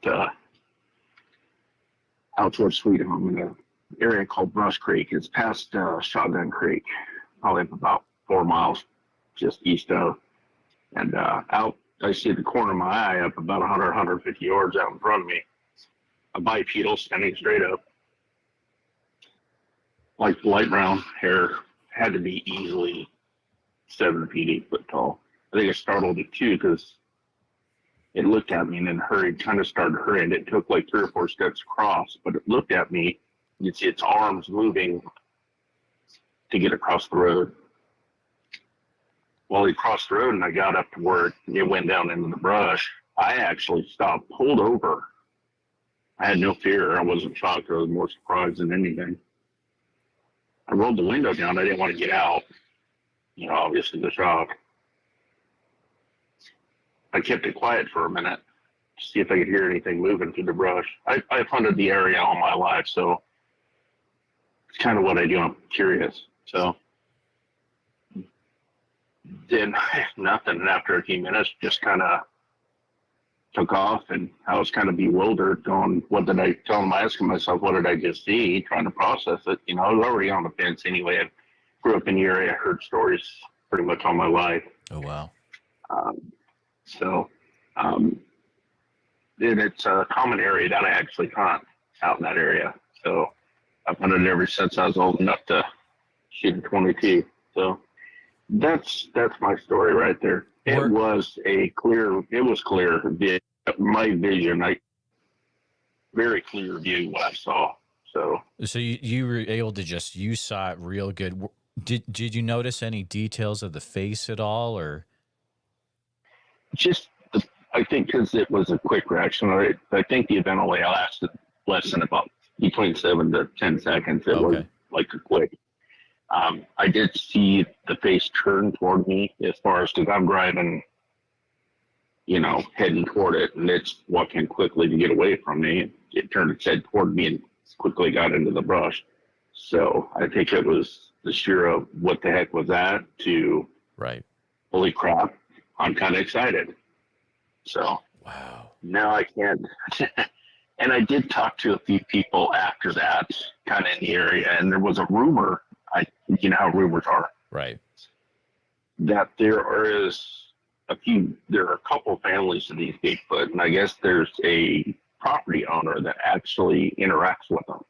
towards Sweet Home in an area called Brush Creek. It's past Shotgun Creek, probably about 4 miles just east of. And out, I see the corner of my eye up about 100, 150 yards out in front of me. A bipedal standing straight up. Like light brown hair, had to be easily 7 feet, 8 foot tall. I think I startled it too because it looked at me and then kind of started hurrying. It took like 3 or 4 steps across, but it looked at me. You'd see its arms moving to get across the road. while he crossed the road and I got up to where it went down into the brush, I actually stopped, pulled over. I had no fear. I wasn't shocked. I was more surprised than anything. I rolled the window down. I didn't want to get out. You know, obviously the shock. I kept it quiet for a minute to see if I could hear anything moving through the brush. I've hunted the area all my life, so it's kind of what I do. I'm curious. So did nothing. And after a few minutes, just kind of took off, and I was kind of bewildered, going, what did I tell him? Asking myself, what did I just see? Trying to process it. You know, I was already on the fence anyway. I grew up in the area. I heard stories pretty much all my life. Oh, wow. It's a common area that I actually hunt out in that area. So I've hunted ever since I was old enough to shoot a 22. So that's my story right there. It was clear. My vision, very clear view what I saw. So you were able to you saw it real good. Did you notice any details of the face at all, or? I think because it was a quick reaction. I think the event only lasted less than about between 7 to 10 seconds. It was like a quick. I did see the face turn toward me as far as, because I'm driving, you know, heading toward it, and it's walking quickly to get away from me. It turned its head toward me and quickly got into the brush. So I think it was the sheer of what the heck was that to, right, holy crap, I'm kind of excited. So wow. Now I can't. And I did talk to a few people after that, kind of in the area, and there was a rumor. You know how rumors are, right? That there are a couple families of these Bigfoot, and I guess there's a property owner that actually interacts with them.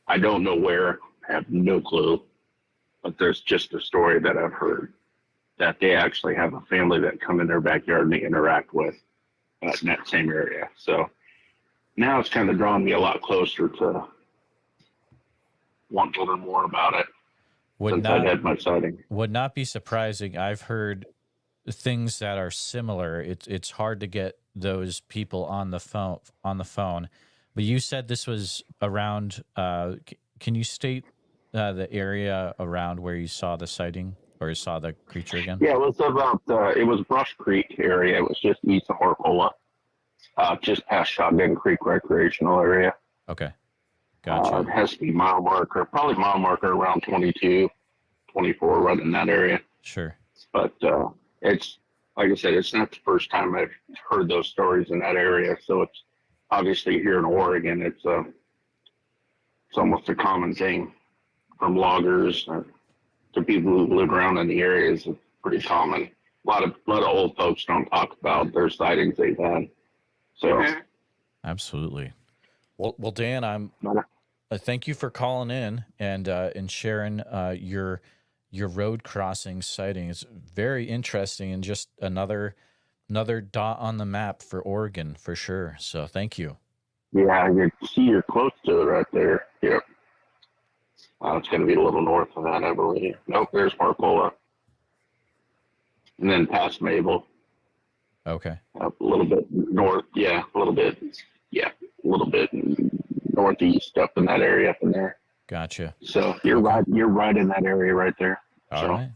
I don't know where, I have no clue, but there's just a story that I've heard that they actually have a family that come in their backyard and they interact with in that same area. So now it's kind of drawn me a lot closer to want to learn more about it. I had my sighting. Would not be surprising. I've heard things that are similar. It's hard to get those people on the phone. But you said this was around. Can you state the area around where you saw the sighting or you saw the creature again? Yeah, it was about. It was Brush Creek area. It was just east of Marcola, just past Shotgun Creek recreational area. Okay. Gotcha. It has to be mile marker around 22, 24, right in that area. Sure. But it's, like I said, it's not the first time I've heard those stories in that area. So it's obviously here in Oregon, it's almost a common thing from loggers to people who live around in the area. It's pretty common. A lot of old folks don't talk about their sightings they've had. So. Absolutely. Well, Dan, thank you for calling in and sharing your road crossing sighting. It's very interesting and just another dot on the map for Oregon for sure. So thank you. Yeah, you're close to it right there. Yep. It's going to be a little north of that, I believe. Nope, there's Marcola. And then past Mabel. Okay. A little bit north. Yeah, a little bit. Yeah, a little bit northeast up in that area up in there. Gotcha. So you're right in that area right there. All right.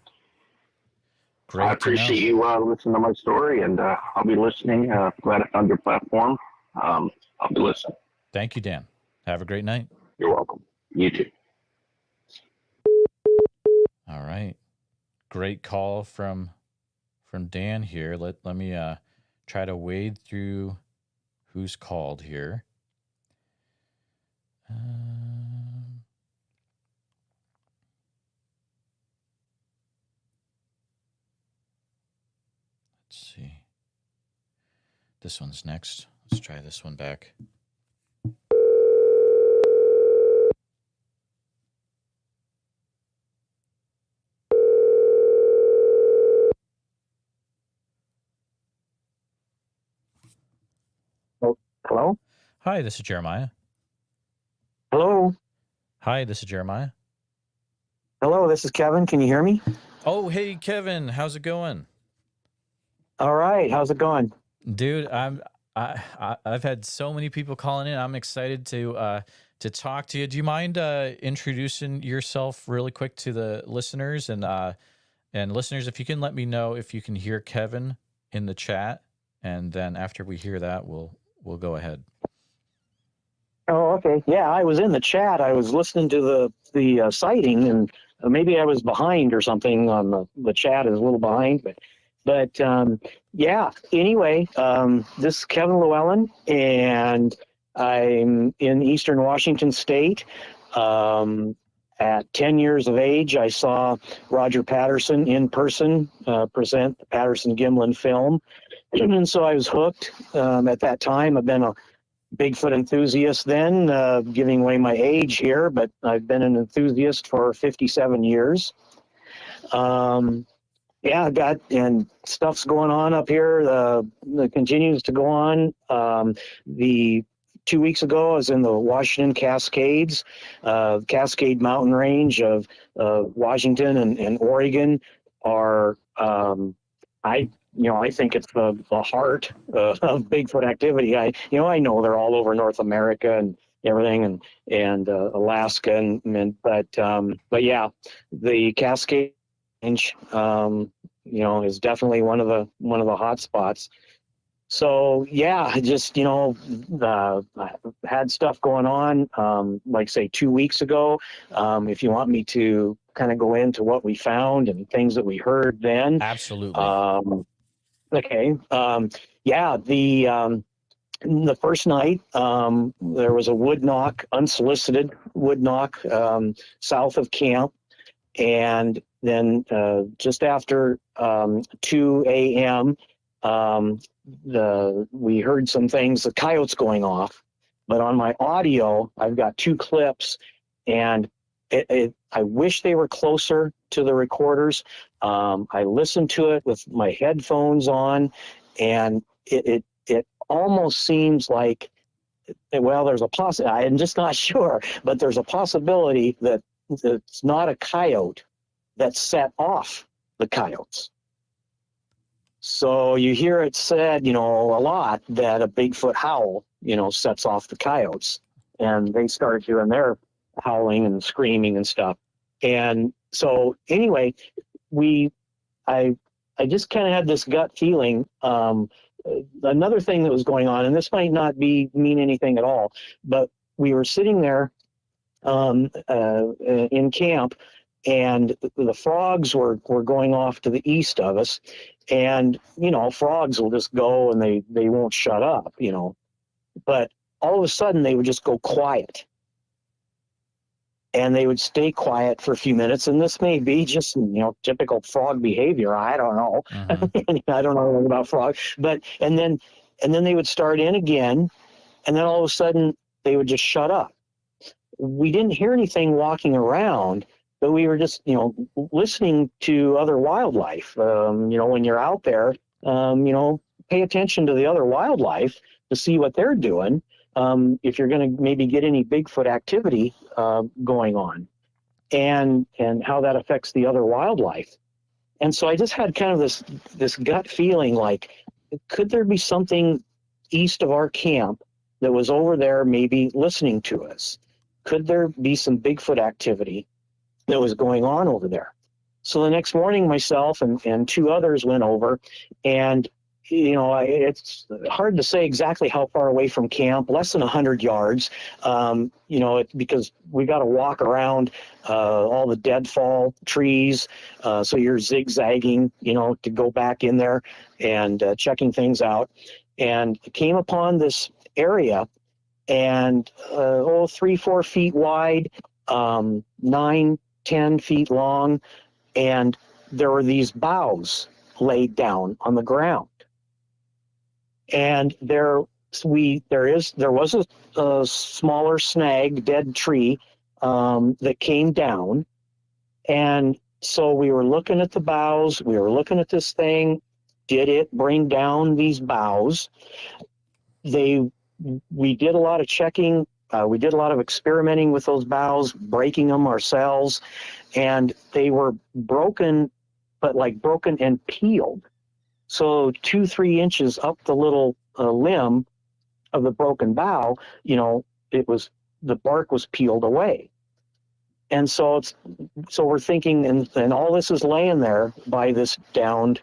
Great. I appreciate you listening to my story, and I'll be listening. Glad I found your platform. I'll be listening. Thank you, Dan. Have a great night. You're welcome. You too. All right. Great call from Dan here. Let me try to wade through who's called here. Let's see. This one's next. Let's try this one back. Hello? Hi, this is Jeremiah. Hello? Hi, this is Jeremiah. Hello, this is Kevin. Can you hear me? Oh, hey, Kevin, how's it going? All right, how's it going? Dude, I've had so many people calling in. I'm excited to talk to you. Do you mind introducing yourself really quick to the listeners and listeners, if you can let me know if you can hear Kevin in the chat, and then after we hear that, we'll go ahead. Oh, okay. Yeah, I was in the chat. I was listening to the sighting, and maybe I was behind or something on the chat. Is a little behind, but yeah. Anyway, this is Kevin Lellan, and I'm in Eastern Washington State. At 10 years of age, I saw Roger Patterson in person present the Patterson-Gimlin film, and so I was hooked. At that time, I've been a Bigfoot enthusiast then, giving away my age here, but I've been an enthusiast for 57 years. Yeah, and stuff's going on up here. That continues to go on. The 2 weeks ago, I was in the Washington Cascades, Cascade Mountain Range of Washington and Oregon are, I think it's the heart of Bigfoot activity. I know they're all over North America and everything, and Alaska, but yeah, the Cascade Range, is definitely one of the hot spots. So yeah, I just I had stuff going on, like say 2 weeks ago. If you want me to kind of go into what we found and things that we heard then, Absolutely. Okay. Yeah. The first night, there was a wood knock, unsolicited wood knock, south of camp. And then, just after, 2 a.m., we heard some things, the coyotes going off, but on my audio, I've got 2 clips, and I wish they were closer to the recorders. I listened to it with my headphones on, and it almost seems like, well, there's a possibility, I'm just not sure, but there's a possibility that it's not a coyote that set off the coyotes. So you hear it said, a lot that a Bigfoot howl, sets off the coyotes, and they start doing their howling and screaming and stuff. And so anyway, I just kind of had this gut feeling. Another thing that was going on, and this might not mean anything at all, but we were sitting there in camp, and the frogs were going off to the east of us, and frogs will just go and they won't shut up, but all of a sudden they would just go quiet, and they would stay quiet for a few minutes. And this may be just typical frog behavior, I don't know. Mm-hmm. I don't know anything about frogs, but and then they would start in again, and then all of a sudden they would just shut up. We didn't hear anything walking around, but we were just, listening to other wildlife. When you're out there, pay attention to the other wildlife to see what they're doing. If you're going to maybe get any Bigfoot activity going on, and how that affects the other wildlife. And so I just had kind of this gut feeling like, could there be something east of our camp that was over there maybe listening to us? Could there be some Bigfoot activity that was going on over there? So the next morning, myself and 2 others went over, and it's hard to say exactly how far away from camp, less than 100 yards, because we got to walk around all the deadfall trees. So you're zigzagging, to go back in there and checking things out, and came upon this area, and 3-4 feet wide, 9-10 feet long, and there were these boughs laid down on the ground. And there was a smaller snag, dead tree, that came down. And so we were looking at the boughs, we were looking at this thing. Did it bring down these boughs? We did a lot of checking. We did a lot of experimenting with those boughs, breaking them ourselves, and they were broken but like broken and peeled. So 2-3 inches up the little limb of the broken bough, the bark was peeled away. And so we're thinking, and all this is laying there by this downed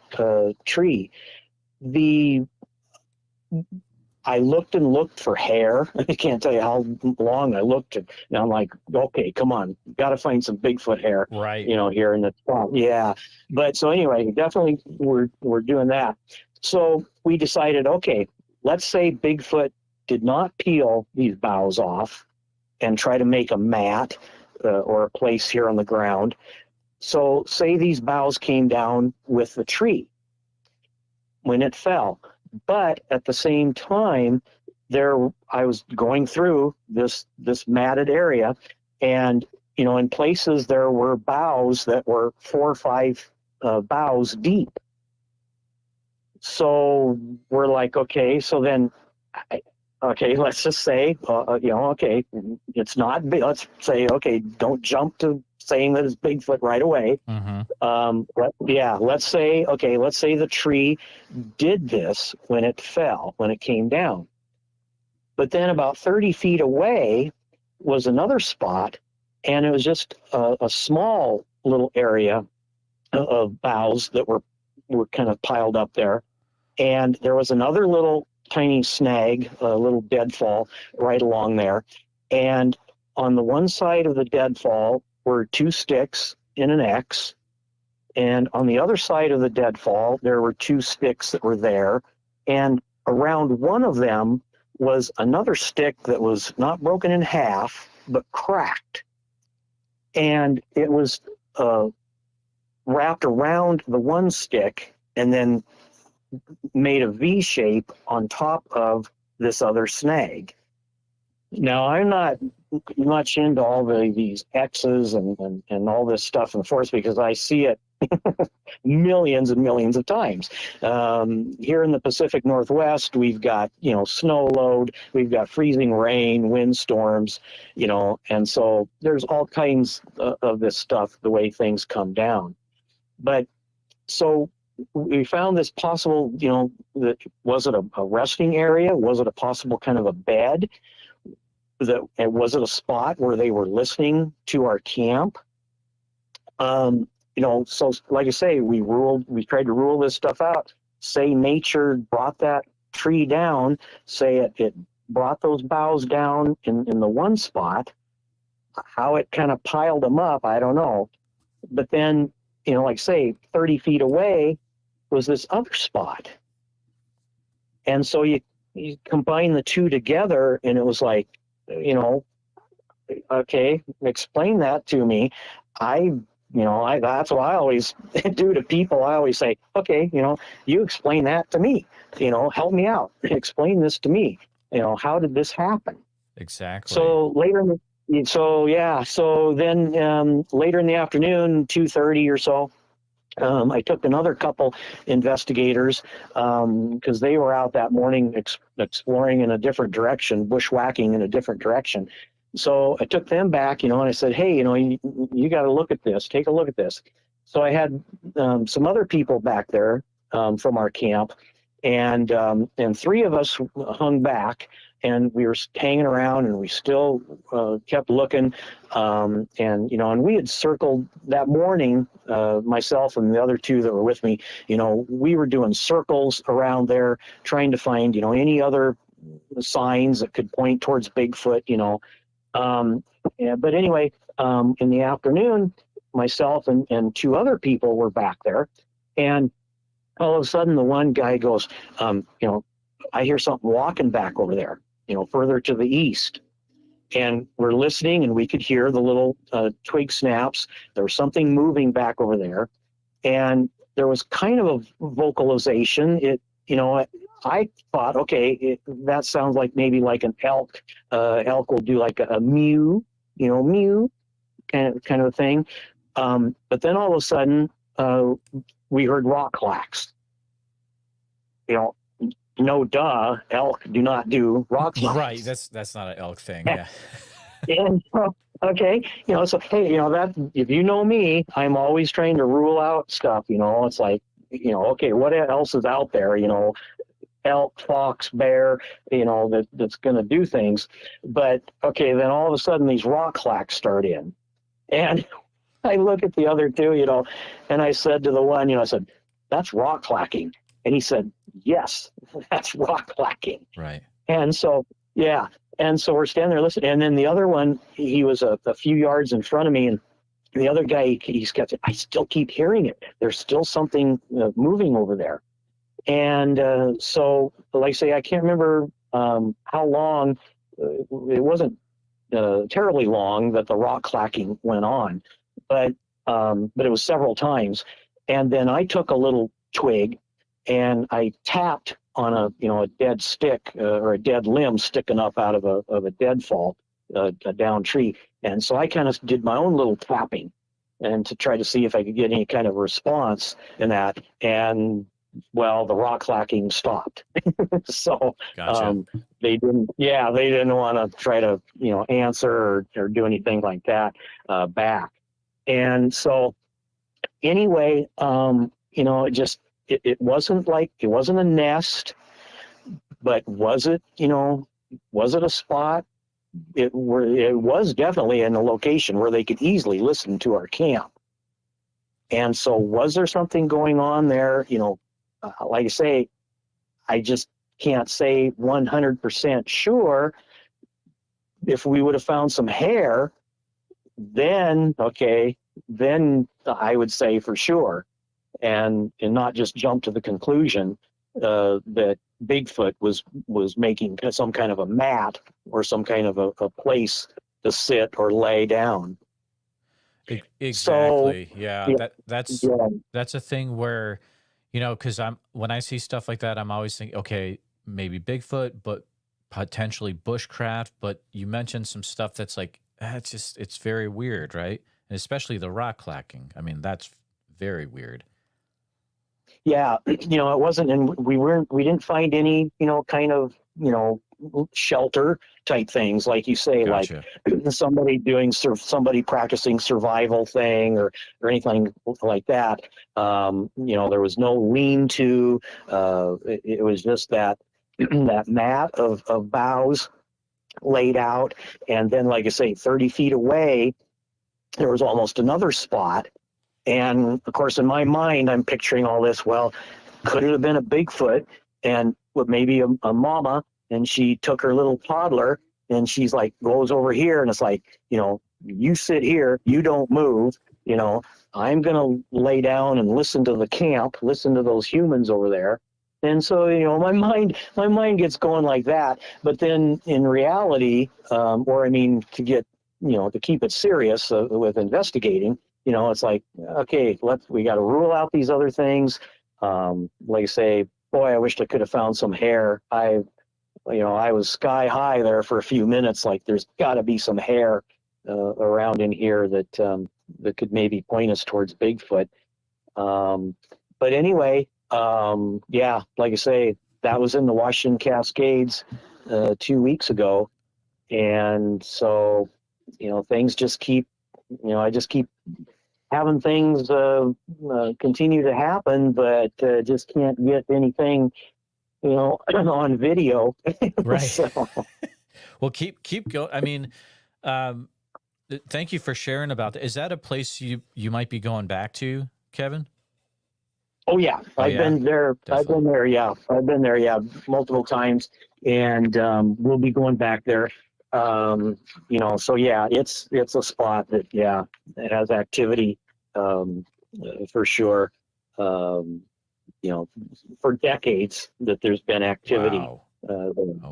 tree. I looked and looked for hair. I can't tell you how long I looked. And I'm like, okay, come on, got to find some Bigfoot hair, Right. Here in the spot. Yeah. But so anyway, definitely we're doing that. So we decided, okay, let's say Bigfoot did not peel these boughs off and try to make a mat or a place here on the ground. So say these boughs came down with the tree when it fell. But at the same time, I was going through this matted area, and in places there were boughs that were 4 or 5 boughs deep. So we're like, okay, so then, let's just say, okay, it's not big. Let's say, okay, don't jump to saying that it's Bigfoot right away. Mm-hmm. Let's say the tree did this when it fell, when it came down. But then about 30 feet away was another spot, and it was just a small little area of boughs that were kind of piled up there. And there was another little tiny snag, a little deadfall right along there. And on the one side of the deadfall were 2 sticks in an X. And on the other side of the deadfall, there were 2 sticks that were there. And around one of them was another stick that was not broken in half, but cracked. And it was wrapped around the one stick and then made a V shape on top of this other snag. Now, I'm not much into all these X's and all this stuff in the forest because I see it millions and millions of times. Here in the Pacific Northwest, we've got, snow load, we've got freezing rain, windstorms, and so there's all kinds of this stuff, the way things come down. But so we found this possible, that was it a resting area? Was it a possible kind of a bed? Was it a spot where they were listening to our camp? So like I say, we tried to rule this stuff out. Say nature brought that tree down, say it brought those boughs down in the one spot. How it kind of piled them up, I don't know. But then, like say 30 feet away was this other spot. And so you combine the two together and it was like, okay, explain that to me. That's what I always do to people. I always say, okay, you explain that to me, help me out, explain this to me, how did this happen? Exactly. So then later in the afternoon, 2:30 or so, I took another couple investigators because they were out that morning exploring in a different direction, bushwhacking in a different direction. So I took them back, and I said, hey, you got to look at this, take a look at this. So I had some other people back there from our camp, and 3 of us hung back, and we were hanging around, and we still kept looking, and we had circled that morning, myself and the other 2 that were with me, we were doing circles around there, trying to find, any other signs that could point towards Bigfoot, but anyway, in the afternoon, myself and 2 other people were back there, and all of a sudden the one guy goes, I hear something walking back over there, further to the east. And we're listening, and we could hear the little twig snaps. There was something moving back over there, and there was kind of a vocalization. I thought, okay, that sounds like maybe like an elk. Elk will do like a mew, mew, kind of a thing. But then all of a sudden, we heard rock clacks. No duh, elk do not do rock clacks. Right, that's not an elk thing. Yeah. And okay, so hey, that if you know me, I'm always trying to rule out stuff. It's like, okay, what else is out there? Elk, fox, bear, that's going to do things. But okay, then all of a sudden these rock clacks start in, and I look at the other two, and I said to the one, I said, "That's rock clacking," and he said, "Yes, that's rock clacking." Right. And so, yeah. And so we're standing there listening. And then the other one, he was a few yards in front of me. And the other guy, he's got, I still keep hearing it. There's still something moving over there. And so, like I say, I can't remember how long. It wasn't terribly long that the rock clacking went on, but it was several times. And then I took a little twig and I tapped on a dead stick or a dead limb sticking up out of a deadfall, a down tree. And so I kind of did my own little tapping and to try to see if I could get any kind of response in that. And well, the rock clacking stopped. So Gotcha. they didn't want to try to, answer or do anything like that back. And so anyway, it wasn't a nest, but was it a spot? It was definitely in a location where they could easily listen to our camp. And so was there something going on there? Like I say, I just can't say 100% sure. If we would have found some hair, then I would say for sure. And not just jump to the conclusion that Bigfoot was making some kind of a mat or some kind of a place to sit or lay down. Exactly. So, yeah. That's a thing where, because when I see stuff like that, I'm always thinking, okay, maybe Bigfoot, but potentially bushcraft. But you mentioned some stuff that's like, it's very weird, right? And especially the rock clacking. I mean, that's very weird. Yeah, it wasn't, and we didn't find any, kind of, shelter type things, like you say, Gotcha. Like somebody practicing survival thing or anything like that. There was no lean-to. It was just that that mat of boughs laid out, and then, like I say, 30 feet away, there was almost another spot. And of course, in my mind, I'm picturing all this. Well, could it have been a Bigfoot and maybe a mama, and she took her little toddler and she's like, goes over here, and it's like, you sit here, you don't move, I'm going to lay down and listen to the camp, listen to those humans over there. And so, my mind gets going like that. But then in reality, to get, to keep it serious with investigating, it's like, okay, we got to rule out these other things. Like I say, boy, I wished I could have found some hair. I was sky high there for a few minutes. Like, there's got to be some hair around in here that could maybe point us towards Bigfoot. But anyway, like I say, that was in the Washington Cascades 2 weeks ago. And so, things just keep, I just keep having things continue to happen, but just can't get anything, on video. Right. So. Well, keep going. I mean, thank you for sharing about that. Is that a place you might be going back to, Kevin? Oh yeah, I've been there. Definitely. I've been there. Yeah, multiple times, and we'll be going back there. So yeah, it's a spot that it has activity for sure. For decades that there's been activity. Wow.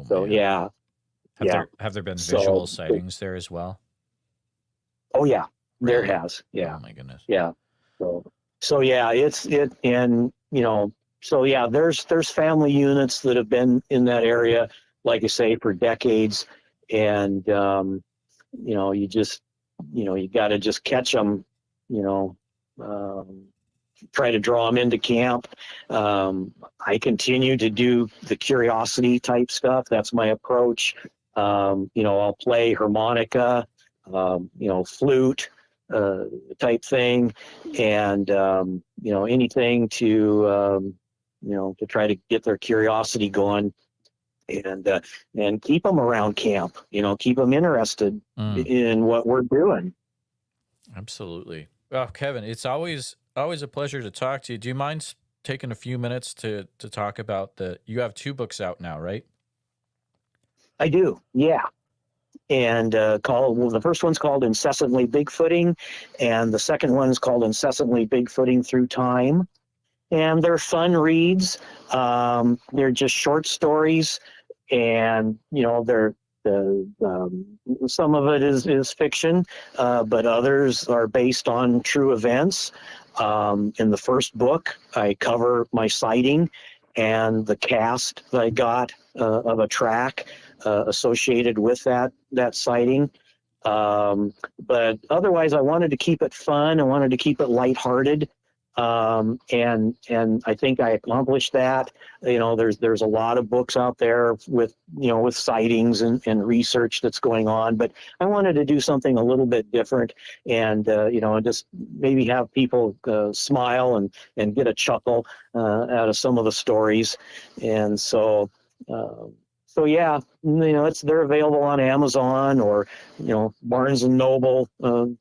So man. Yeah. Have there been visual sightings there as well? Oh yeah, there Really? has. Yeah. Oh my goodness. Yeah. So yeah, there's family units that have been in that area, like I say, for decades. And, you just, you got to just catch them, try to draw them into camp. I continue to do the curiosity type stuff. That's my approach. I'll play harmonica, flute type thing, and anything to try to get their curiosity going, and keep them around camp. Keep them interested in what we're doing. Absolutely. Well, Kevin, it's always a pleasure to talk to you. Do you mind taking a few minutes to talk about you have 2 books out now, right? I do, yeah. And the first one's called Incessantly Bigfooting, and the second one's called Incessantly Bigfooting Through Time. And they're fun reads. They're just short stories, and they're some of it is fiction, but others are based on true events. In the first book, I cover my sighting and the cast that I got of a track associated with that sighting. But otherwise, I wanted to keep it fun. I wanted to keep it lighthearted. And I think I accomplished that. There's a lot of books out there with sightings and research that's going on, but I wanted to do something a little bit different, and just maybe have people smile and get a chuckle out of some of the stories. And so yeah, they're available on Amazon or Barnes and Noble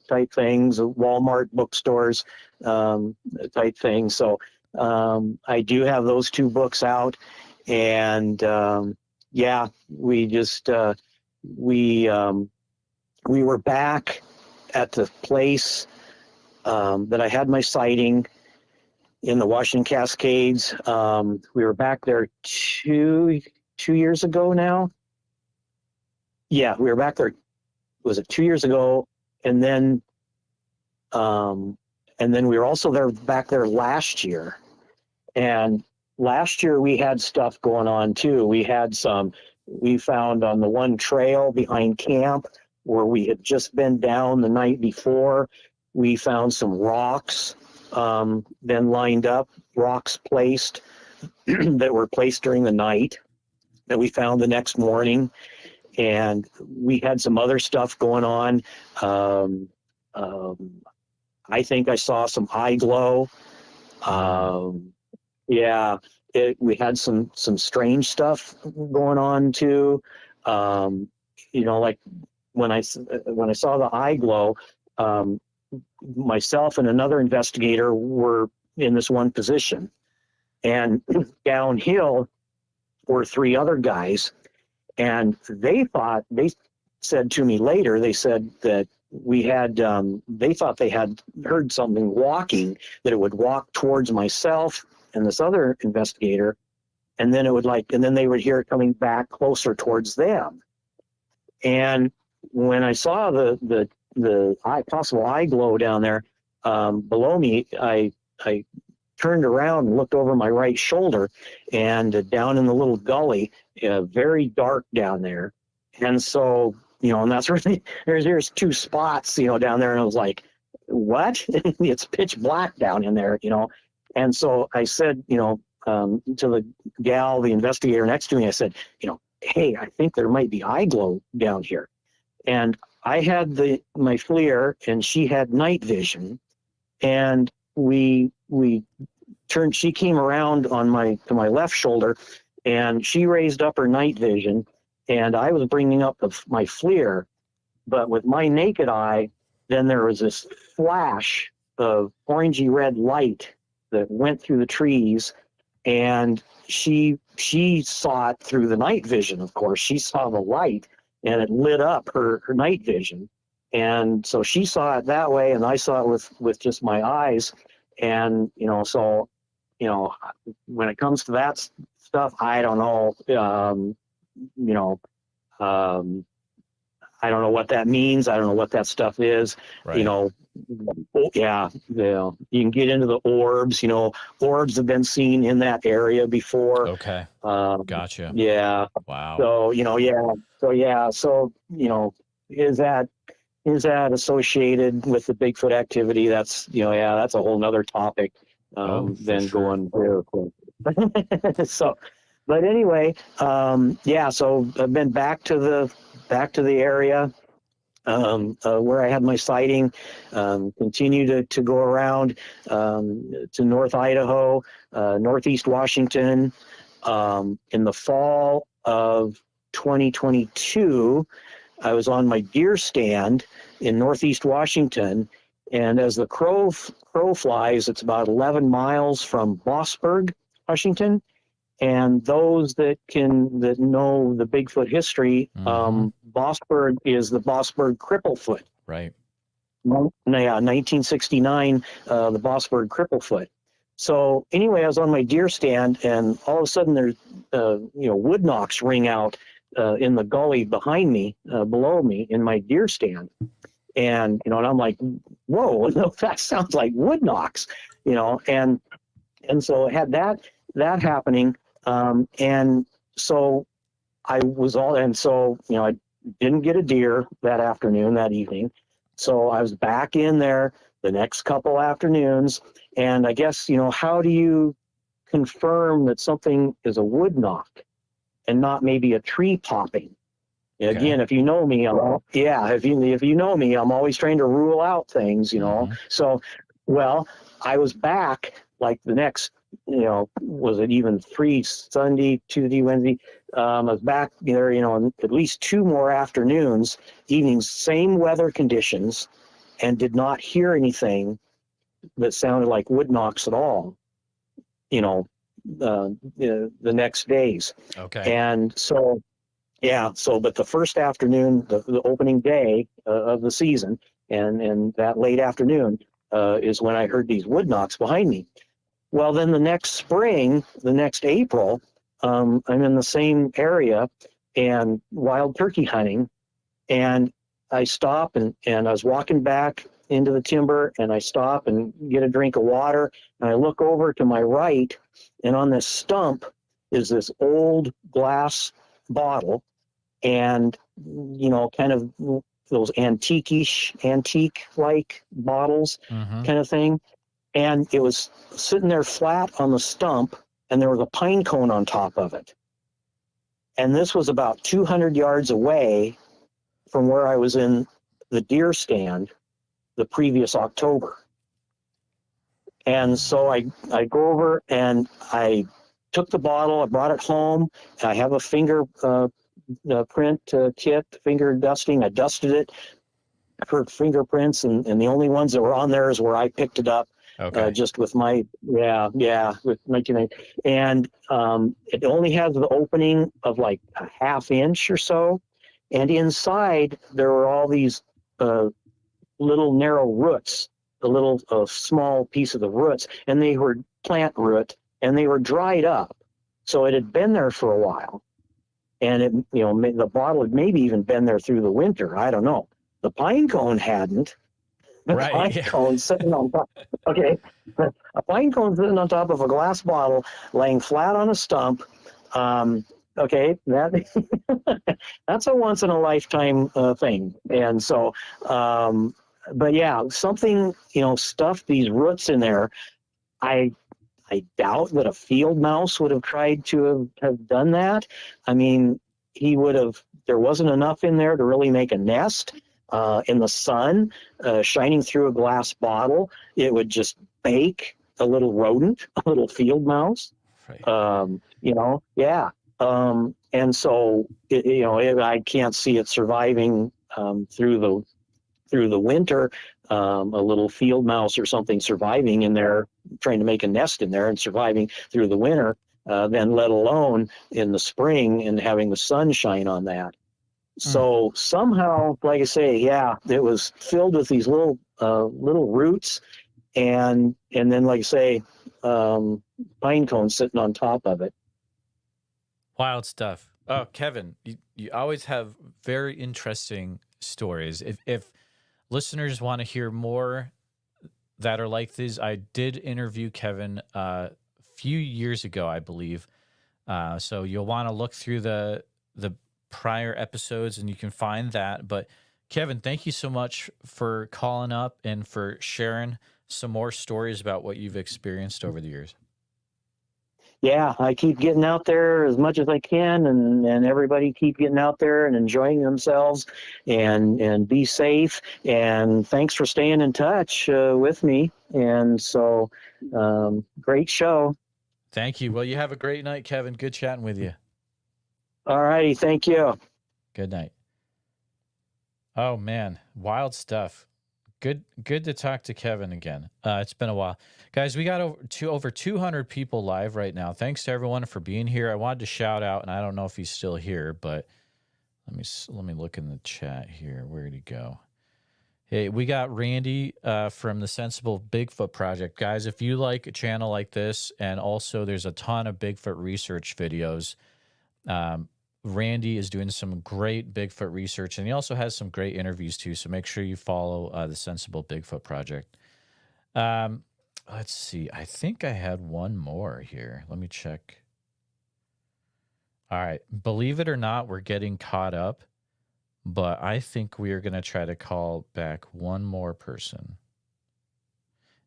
type things, Walmart bookstores type things. So I do have those 2 books out, and yeah, we just we were back at the place that I had my sighting in the Washington Cascades. We were back there 2 years ago now. Yeah, we were back there. Was it 2 years ago? And then we were also back there last year. And last year we had stuff going on too. We found on the one trail behind camp where we had just been down the night before, we found some rocks then lined up, rocks placed that were placed during the night that we found the next morning. And we had some other stuff going on. I think I saw some eye glow. Yeah, we had some strange stuff going on too. Like when I saw the eye glow, myself and another investigator were in this one position, and downhill were 3 other guys, and they said to me later, they said that they thought they had heard something walking, that it would walk towards myself and this other investigator, and then they would hear it coming back closer towards them. And when I saw the possible eye glow down there below me, I turned around and looked over my right shoulder, and down in the little gully, very dark down there. And so, and that's really, there's 2 spots, down there. And I was like, what? It's pitch black down in there, And so I said, to the gal, the investigator next to me, I said, hey, I think there might be eye glow down here. And I had my FLIR, and she had night vision, and we turned. She came around to my left shoulder, and she raised up her night vision, and I was bringing up my FLIR, but with my naked eye, then there was this flash of orangey red light that went through the trees, and she saw it through the night vision. Of course, she saw the light, and it lit up her night vision. And so she saw it that way, and I saw it with just my eyes. And, so, when it comes to that stuff, I don't know, I don't know what that means. I don't know what that stuff is. Right. Yeah, you can get into the orbs. Orbs have been seen in that area before. Okay. Gotcha. Yeah. Wow. So, So, is that associated with the Bigfoot activity? That's, that's a whole nother topic. Then sure. Going through. So, but anyway, so I've been back to back to the area where I had my sighting, continue to go around to North Idaho, Northeast Washington. In the fall of 2022, I was on my deer stand in Northeast Washington, and as the crow flies, it's about 11 miles from Bossburg, Washington. And those that know the Bigfoot history, Bossburg is the Bossburg Cripplefoot. Right. Yeah, 1969, the Bossburg Cripplefoot. So anyway, I was on my deer stand, and all of a sudden there's wood knocks ring out in the gully behind me, below me in my deer stand. And, and I'm like, whoa, that sounds like wood knocks, and so I had that happening. And so I didn't get a deer that evening. So I was back in there the next couple afternoons. And I guess, how do you confirm that something is a wood knock and not maybe a tree popping? Okay. Again, if you know me, if you know me, I'm always trying to rule out things, So, well, I was back like the next, was it even Sunday, Tuesday, Wednesday? I was back there, at least 2 more afternoons, evenings, same weather conditions, and did not hear anything that sounded like wood knocks at all, the next days. Okay. And so, but the first afternoon, the opening day of the season, and that late afternoon is when I heard these wood knocks behind me. Well, then the next spring, the next April, I'm in the same area and wild turkey hunting, and I stop and I was walking back into the timber, and I stop and get a drink of water, and I look over to my right, and on this stump is this old glass bottle, and kind of those antique-like bottles kind of thing. And it was sitting there flat on the stump, and there was a pine cone on top of it. And this was about 200 yards away from where I was in the deer stand the previous October. And so I go over and I took the bottle, I brought it home. I have a finger print kit, finger dusting. I dusted it for fingerprints, and the only ones that were on there is where I picked it up. Okay. Just with my, with 1990. And it only has the opening of like a ½ inch or so. And inside, there were all these little narrow roots, a little small piece of the roots. And they were plant root, and they were dried up. So it had been there for a while. And it, the bottle had maybe even been there through the winter. I don't know. The pine cone hadn't. Right. Pine cone sitting on top. Okay, a pine cone sitting on top of a glass bottle, laying flat on a stump. Okay, that's a once in a lifetime thing. And so, but yeah, something stuffed these roots in there. I doubt that a field mouse would have tried to have done that. I mean, he would have. There wasn't enough in there to really make a nest. In the sun, shining through a glass bottle, it would just bake a little rodent, a little field mouse. Right. And so, I can't see it surviving through the winter. A little field mouse or something surviving in there, trying to make a nest in there and surviving through the winter. Then let alone in the spring and having the sun shine on that. So somehow, like I say, it was filled with these little roots, and then, like I say, pine cones sitting on top of it. Wild stuff. Oh, Kevin, you always have very interesting stories. If listeners want to hear more that are like these, I did interview Kevin a few years ago, I believe. So you'll want to look through the prior episodes and you can find that. But Kevin, thank you so much for calling up and for sharing some more stories about what you've experienced over the years. yeah, I keep getting out there as much as I can, and everybody keep getting out there and enjoying themselves, and be safe. And thanks for staying in touch with me. And so, great show. Thank you. Well, you have a great night, Kevin. Good chatting with you. All righty, thank you. Good night. Oh man, wild stuff. Good to talk to Kevin again. It's been a while. Guys, we got over 200 people live right now. Thanks to everyone for being here. I wanted to shout out, and I don't know if he's still here, but let me look in the chat here. Where'd he go? Hey, we got Randy from the Sensible Bigfoot Project. Guys, if you like a channel like this, and also there's a ton of Bigfoot research videos, Randy is doing some great Bigfoot research, and he also has some great interviews too, so make sure you follow the Sensible Bigfoot Project. Let's see. I think I had one more here. Let me check. All right. Believe it or not, we're getting caught up, but I think we are going to try to call back one more person.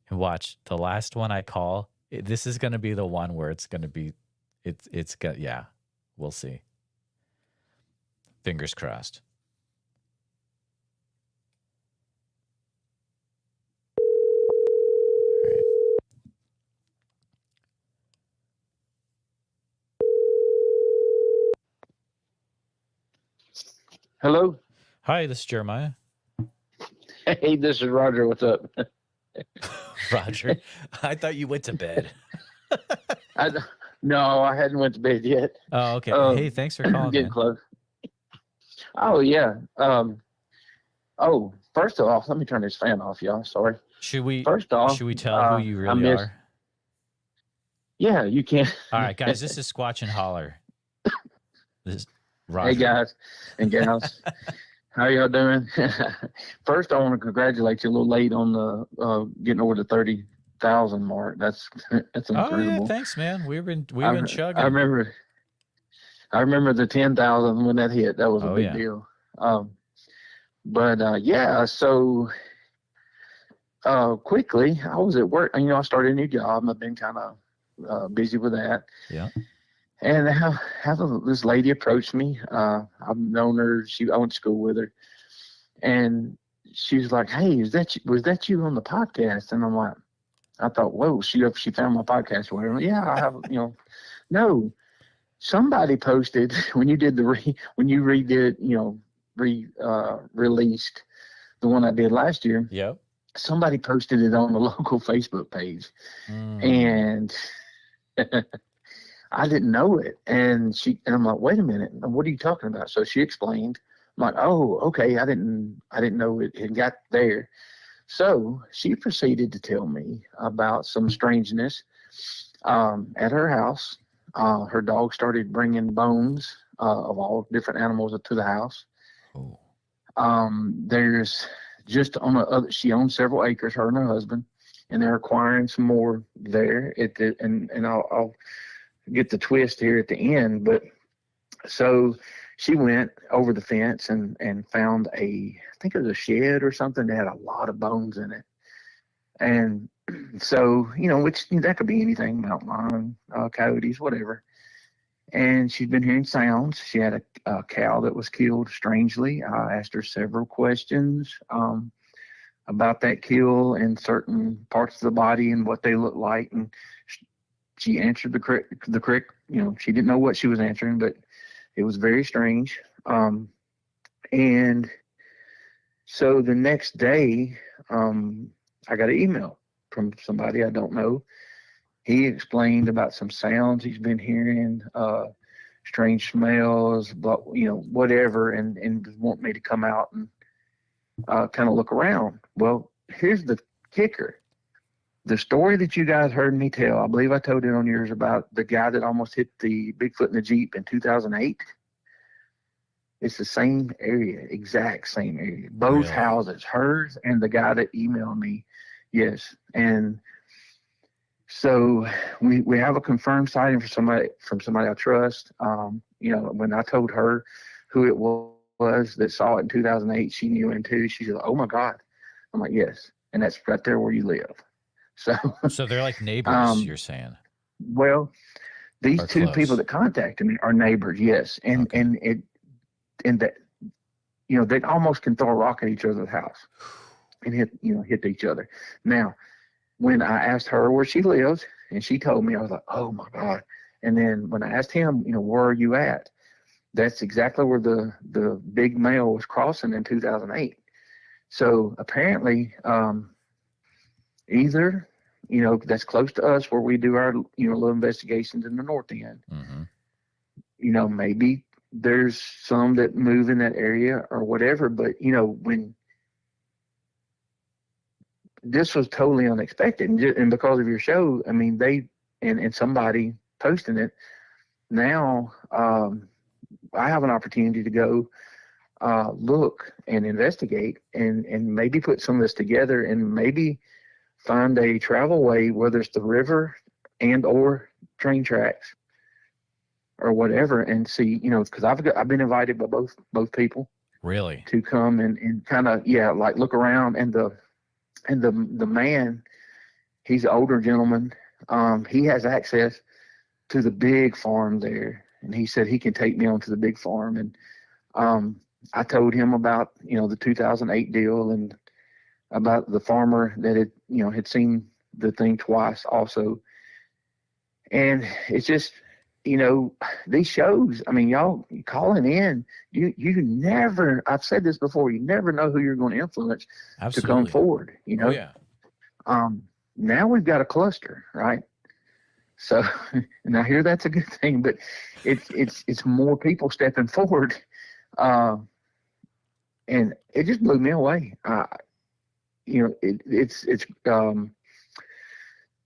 And watch, the last one I call, this is going to be the one where it's going to be, yeah, we'll see. Fingers crossed. All right. Hello. Hi, this is Jeremiah. Hey, this is Roger. What's up? Roger, I thought you went to bed. No, I hadn't went to bed yet. Oh, okay. Hey, thanks for calling. Getting Man. close. Oh yeah. First of all, let me turn this fan off, y'all. Sorry. Should we tell who you really are? Yeah, you can. All right, guys. This is Squatch and Holler. This is Roger. Hey guys and gals, how y'all doing? First, I want to congratulate you. A little late on the getting over the 30,000 mark. That's incredible. Oh yeah, thanks, man. We've been chugging. I remember the 10,000 when that hit. That was a big deal. So quickly, I was at work. I started a new job. I've been kind of busy with that. Yeah. And this lady approached me. I've known her. I went to school with her, and she was like, "Hey, was that you on the podcast?" And I'm like, I thought, "Whoa, she found my podcast or whatever." Yeah, I have. No, somebody posted when you did released the one I did last year. Yep. Somebody posted it on the local Facebook page, and I didn't know it. And I'm like, wait a minute, what are you talking about? So she explained. I'm like, oh, okay. I didn't know it had got there. So she proceeded to tell me about some strangeness at her house. Her dog started bringing bones of all different animals to the house. Oh. There's just she owns several acres, her and her husband, and they're acquiring some more there. And I'll get the twist here at the end. But so she went over the fence and found I think it was a shed or something that had a lot of bones in it. And so, which that could be anything, mountain lion, coyotes, whatever. And she'd been hearing sounds. She had a cow that was killed strangely. I asked her several questions about that kill and certain parts of the body and what they looked like. And she answered the correct, she didn't know what she was answering, but it was very strange. And so the next day, I got an email from somebody I don't know. He explained about some sounds he's been hearing, strange smells, but whatever, and want me to come out and kind of look around. Well, here's the kicker. The story that you guys heard me tell, I believe I told it on yours, about the guy that almost hit the Bigfoot in the Jeep in 2008. It's the same area, exact same area. Both houses, hers and the guy that emailed me. Yes. And so we have a confirmed sighting from somebody I trust. When I told her who it was that saw it in 2008, she knew him too. She said, "Oh my God." I'm like, "Yes." And that's right there where you live. So they're like neighbors, you're saying? Well, these Are two close. people that contacted me are neighbors, yes, and Okay. and that they almost can throw a rock at each other's house and hit each other. Now, when I asked her where she lives, and she told me, I was like, oh my God. And then when I asked him, where are you at? That's exactly where the big male was crossing in 2008. So apparently, either, that's close to us where we do our, little investigations in the north end. Mm-hmm. Maybe there's some that move in that area or whatever. But, when this was totally unexpected, and because of your show, I mean, and somebody posting it, now I have an opportunity to go look and investigate and maybe put some of this together and maybe find a travel way, whether it's the river and or train tracks or whatever, and see, because I've been invited by both people Really? to come and kind of like look around, and the man, he's an older gentleman. He has access to the big farm there, and he said he can take me onto the big farm. And I told him about the 2008 deal and about the farmer that had seen the thing twice also. And it's just these shows, I mean, y'all calling in, you never, I've said this before, you never know who you're going to influence Absolutely. to come forward. Oh, yeah. Now we've got a cluster, right? So, and I hear that's a good thing, but it's more people stepping forward, and it just blew me away.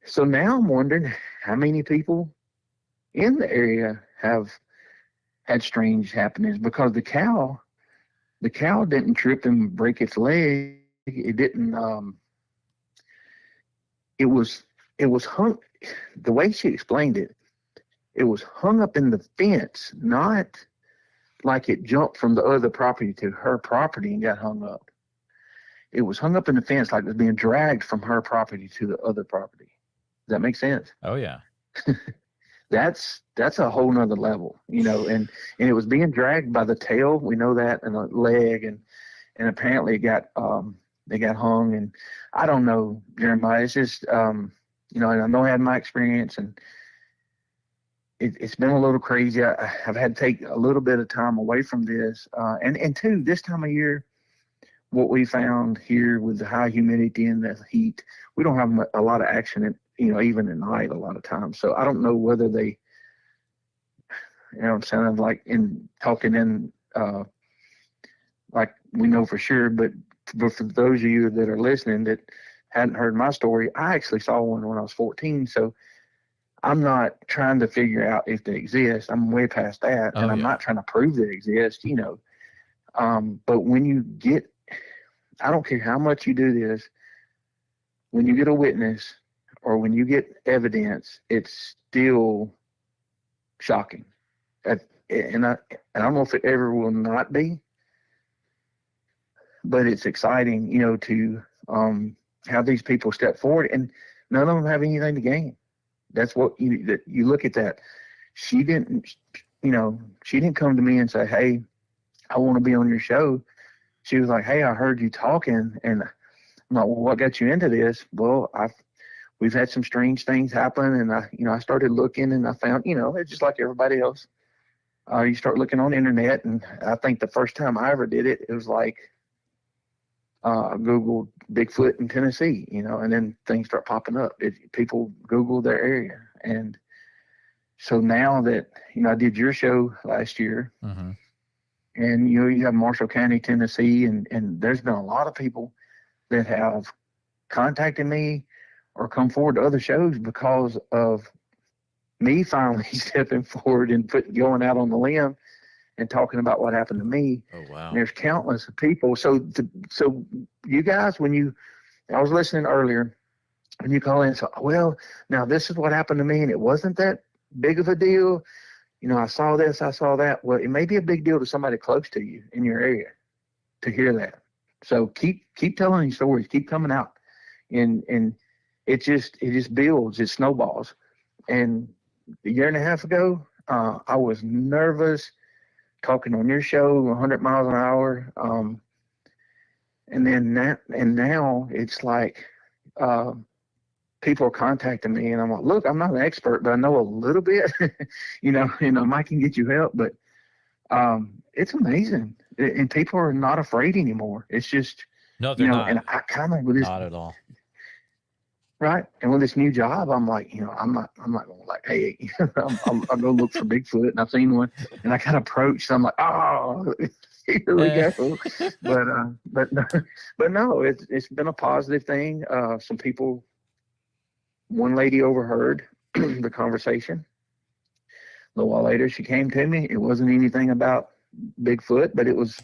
So now I'm wondering how many people in the area have had strange happenings, because the cow didn't trip and break its leg. It didn't. It was hung. The way she explained it, it was hung up in the fence, not like it jumped from the other property to her property and got hung up. It was hung up in the fence like it was being dragged from her property to the other property. Does that make sense? Oh, yeah. That's a whole nother level, and it was being dragged by the tail. We know that, and the leg, and apparently it got hung. And I don't know, Jeremiah, it's just, and I know I had my experience, and it's been a little crazy. I've had to take a little bit of time away from this. And two, this time of year, what we found here with the high humidity and the heat, we don't have a lot of action even at night a lot of times. So I don't know whether they, I'm sounding like like we know for sure, but for those of you that are listening that hadn't heard my story, I actually saw one when I was 14. So I'm not trying to figure out if they exist. I'm way past that. And I'm not trying to prove they exist, but when you get, I don't care how much you do this, when you get a witness or when you get evidence, it's still shocking. And I don't know if it ever will not be, but it's exciting, to have these people step forward, and none of them have anything to gain. That's what you look at that. She didn't come to me and say, hey, I want to be on your show. She was like, hey, I heard you talking, and I'm like, well, what got you into this? Well, we've had some strange things happen, and I started looking, and I found, it's just like everybody else. You start looking on the internet, and I think the first time I ever did it, it was like I Googled Bigfoot in Tennessee, and then things start popping up. People Google their area. And so now that, I did your show last year, Mm-hmm. and, you have Marshall County, Tennessee, and there's been a lot of people that have contacted me or come forward to other shows because of me finally stepping forward and going out on the limb and talking about what happened to me. Oh, wow. And there's countless people. So you guys, I was listening earlier, when you call in and say, well, now this is what happened to me, and it wasn't that big of a deal. I saw this, I saw that. Well, it may be a big deal to somebody close to you in your area to hear that. So keep telling these stories, keep coming out, and it just builds, it snowballs. And a year and a half ago, I was nervous talking on your show 100 miles an hour. And now it's like people are contacting me, and I'm like, look, I'm not an expert, but I know a little bit. Mike can get you help, but it's amazing, and people are not afraid anymore. It's just no, they're not. And I kind of with this, not at all. Right, and with this new job, I'm like, I'm not going like, hey, I'll go look for Bigfoot, and I've seen one, and I kind of approach, so I'm like, oh, here we go. But no, it's been a positive thing. Some people, one lady overheard the conversation. A little while later, she came to me. It wasn't anything about Bigfoot, but it was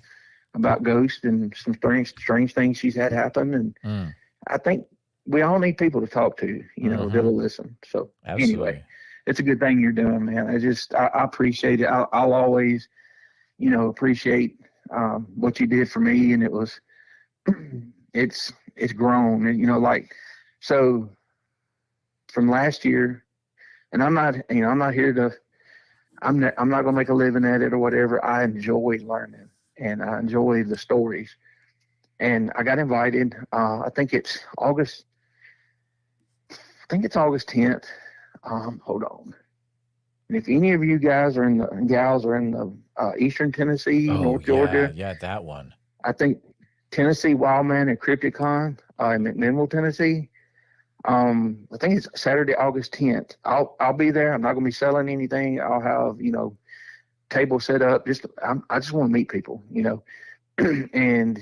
about ghosts and some strange things she's had happen. And I think we all need people to talk to, that'll listen. So Anyway, it's a good thing you're doing, man. I appreciate it. I'll always, appreciate what you did for me. And it's grown. And, so from last year, and I'm not here to, I'm not going to make a living at it or whatever. I enjoy learning, and I enjoy the stories. And I got invited. I think it's August 10th. Hold on. And if any of you guys are gals are in the Eastern Tennessee, North Georgia. Yeah, that one. I think Tennessee Wildman and Crypticon in McMinnville, Tennessee. I think it's Saturday, August 10th. I'll be there. I'm not going to be selling anything. I'll have, table set up. I just want to meet people, and,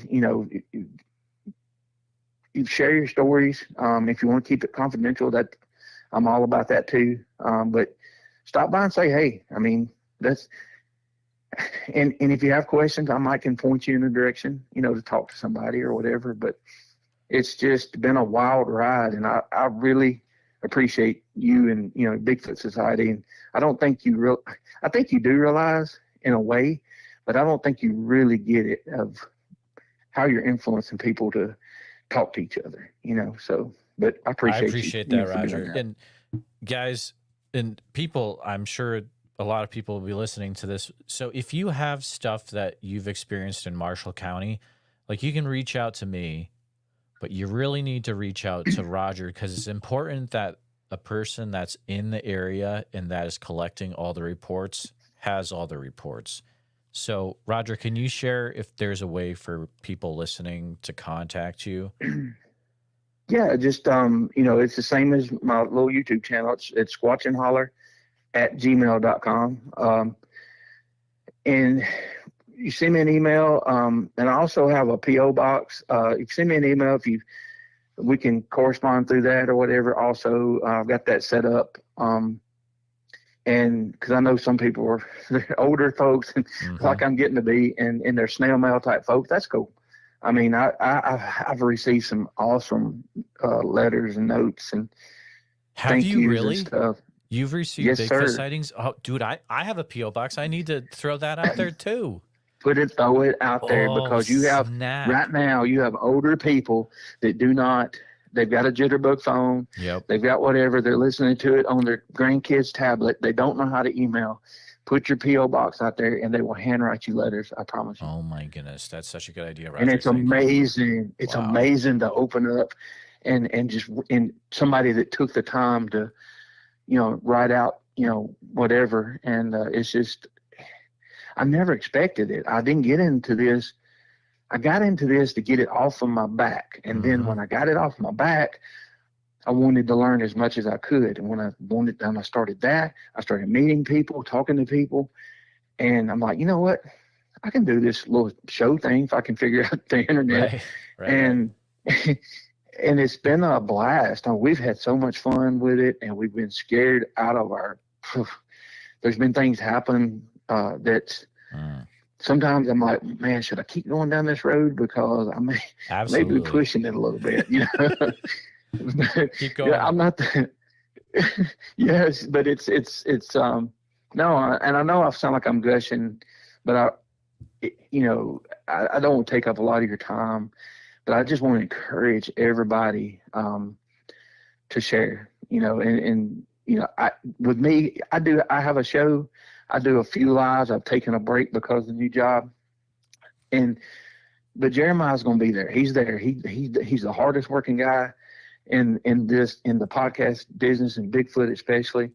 you share your stories. If you want to keep it confidential, that I'm all about that too. But stop by and say, hey, and if you have questions, I might can point you in a direction, to talk to somebody or whatever. But it's just been a wild ride, and I really appreciate you and, Bigfoot Society. And I don't think I think you do realize in a way, but I don't think you really get it of how you're influencing people to talk to each other, so, but I appreciate that, Roger. And guys and people, I'm sure a lot of people will be listening to this. So if you have stuff that you've experienced in Marshall County, you can reach out to me, but you really need to reach out to Roger, because it's important that a person that's in the area and that is collecting all the reports has all the reports. So, Roger, can you share if there's a way for people listening to contact you? Yeah, just, it's the same as my little YouTube channel. It's squatchandholler@gmail.com. And you send me an email, and I also have a P.O. box. You can send me an email we can correspond through that or whatever. Also, I've got that set up. And because I know some people are older folks, and like I'm getting to be, and they're snail mail type folks. That's cool. I've received some awesome letters and notes and have you really? And stuff. You've received Bigfoot sightings? Oh, dude, I have a P.O. box. I need to throw that out there too. Throw it out there, because you have right now, you have older people that do not. They've got a jitterbug phone. Yep. They've got whatever. They're listening to it on their grandkids' tablet. They don't know how to email. Put your P.O. box out there, and they will handwrite you letters. I promise you. Oh, my goodness. That's such a good idea, Roger. And it's amazing. It's amazing to open up and somebody that took the time to, write out, whatever. And it's just, I never expected it. I didn't get into this. I got into this to get it off of my back. And then when I got it off my back, I wanted to learn as much as I could. And when I started that, I started meeting people, talking to people. And I'm like, you know what? I can do this little show thing if I can figure out the internet. Right. And it's been a blast. We've had so much fun with it, and we've been scared out of there's been things happen that's sometimes I'm like, man, should I keep going down this road? Because I may be pushing it a little bit, Keep going. Yeah, I'm not. Yes, but it's no, and I know I sound like I'm gushing, but I don't want to take up a lot of your time, but I just want to encourage everybody to share, and with me, I have a show. I do a few lives. I've taken a break because of the new job. But Jeremiah's going to be there. He's there. He's the hardest working guy in the podcast business, and Bigfoot especially.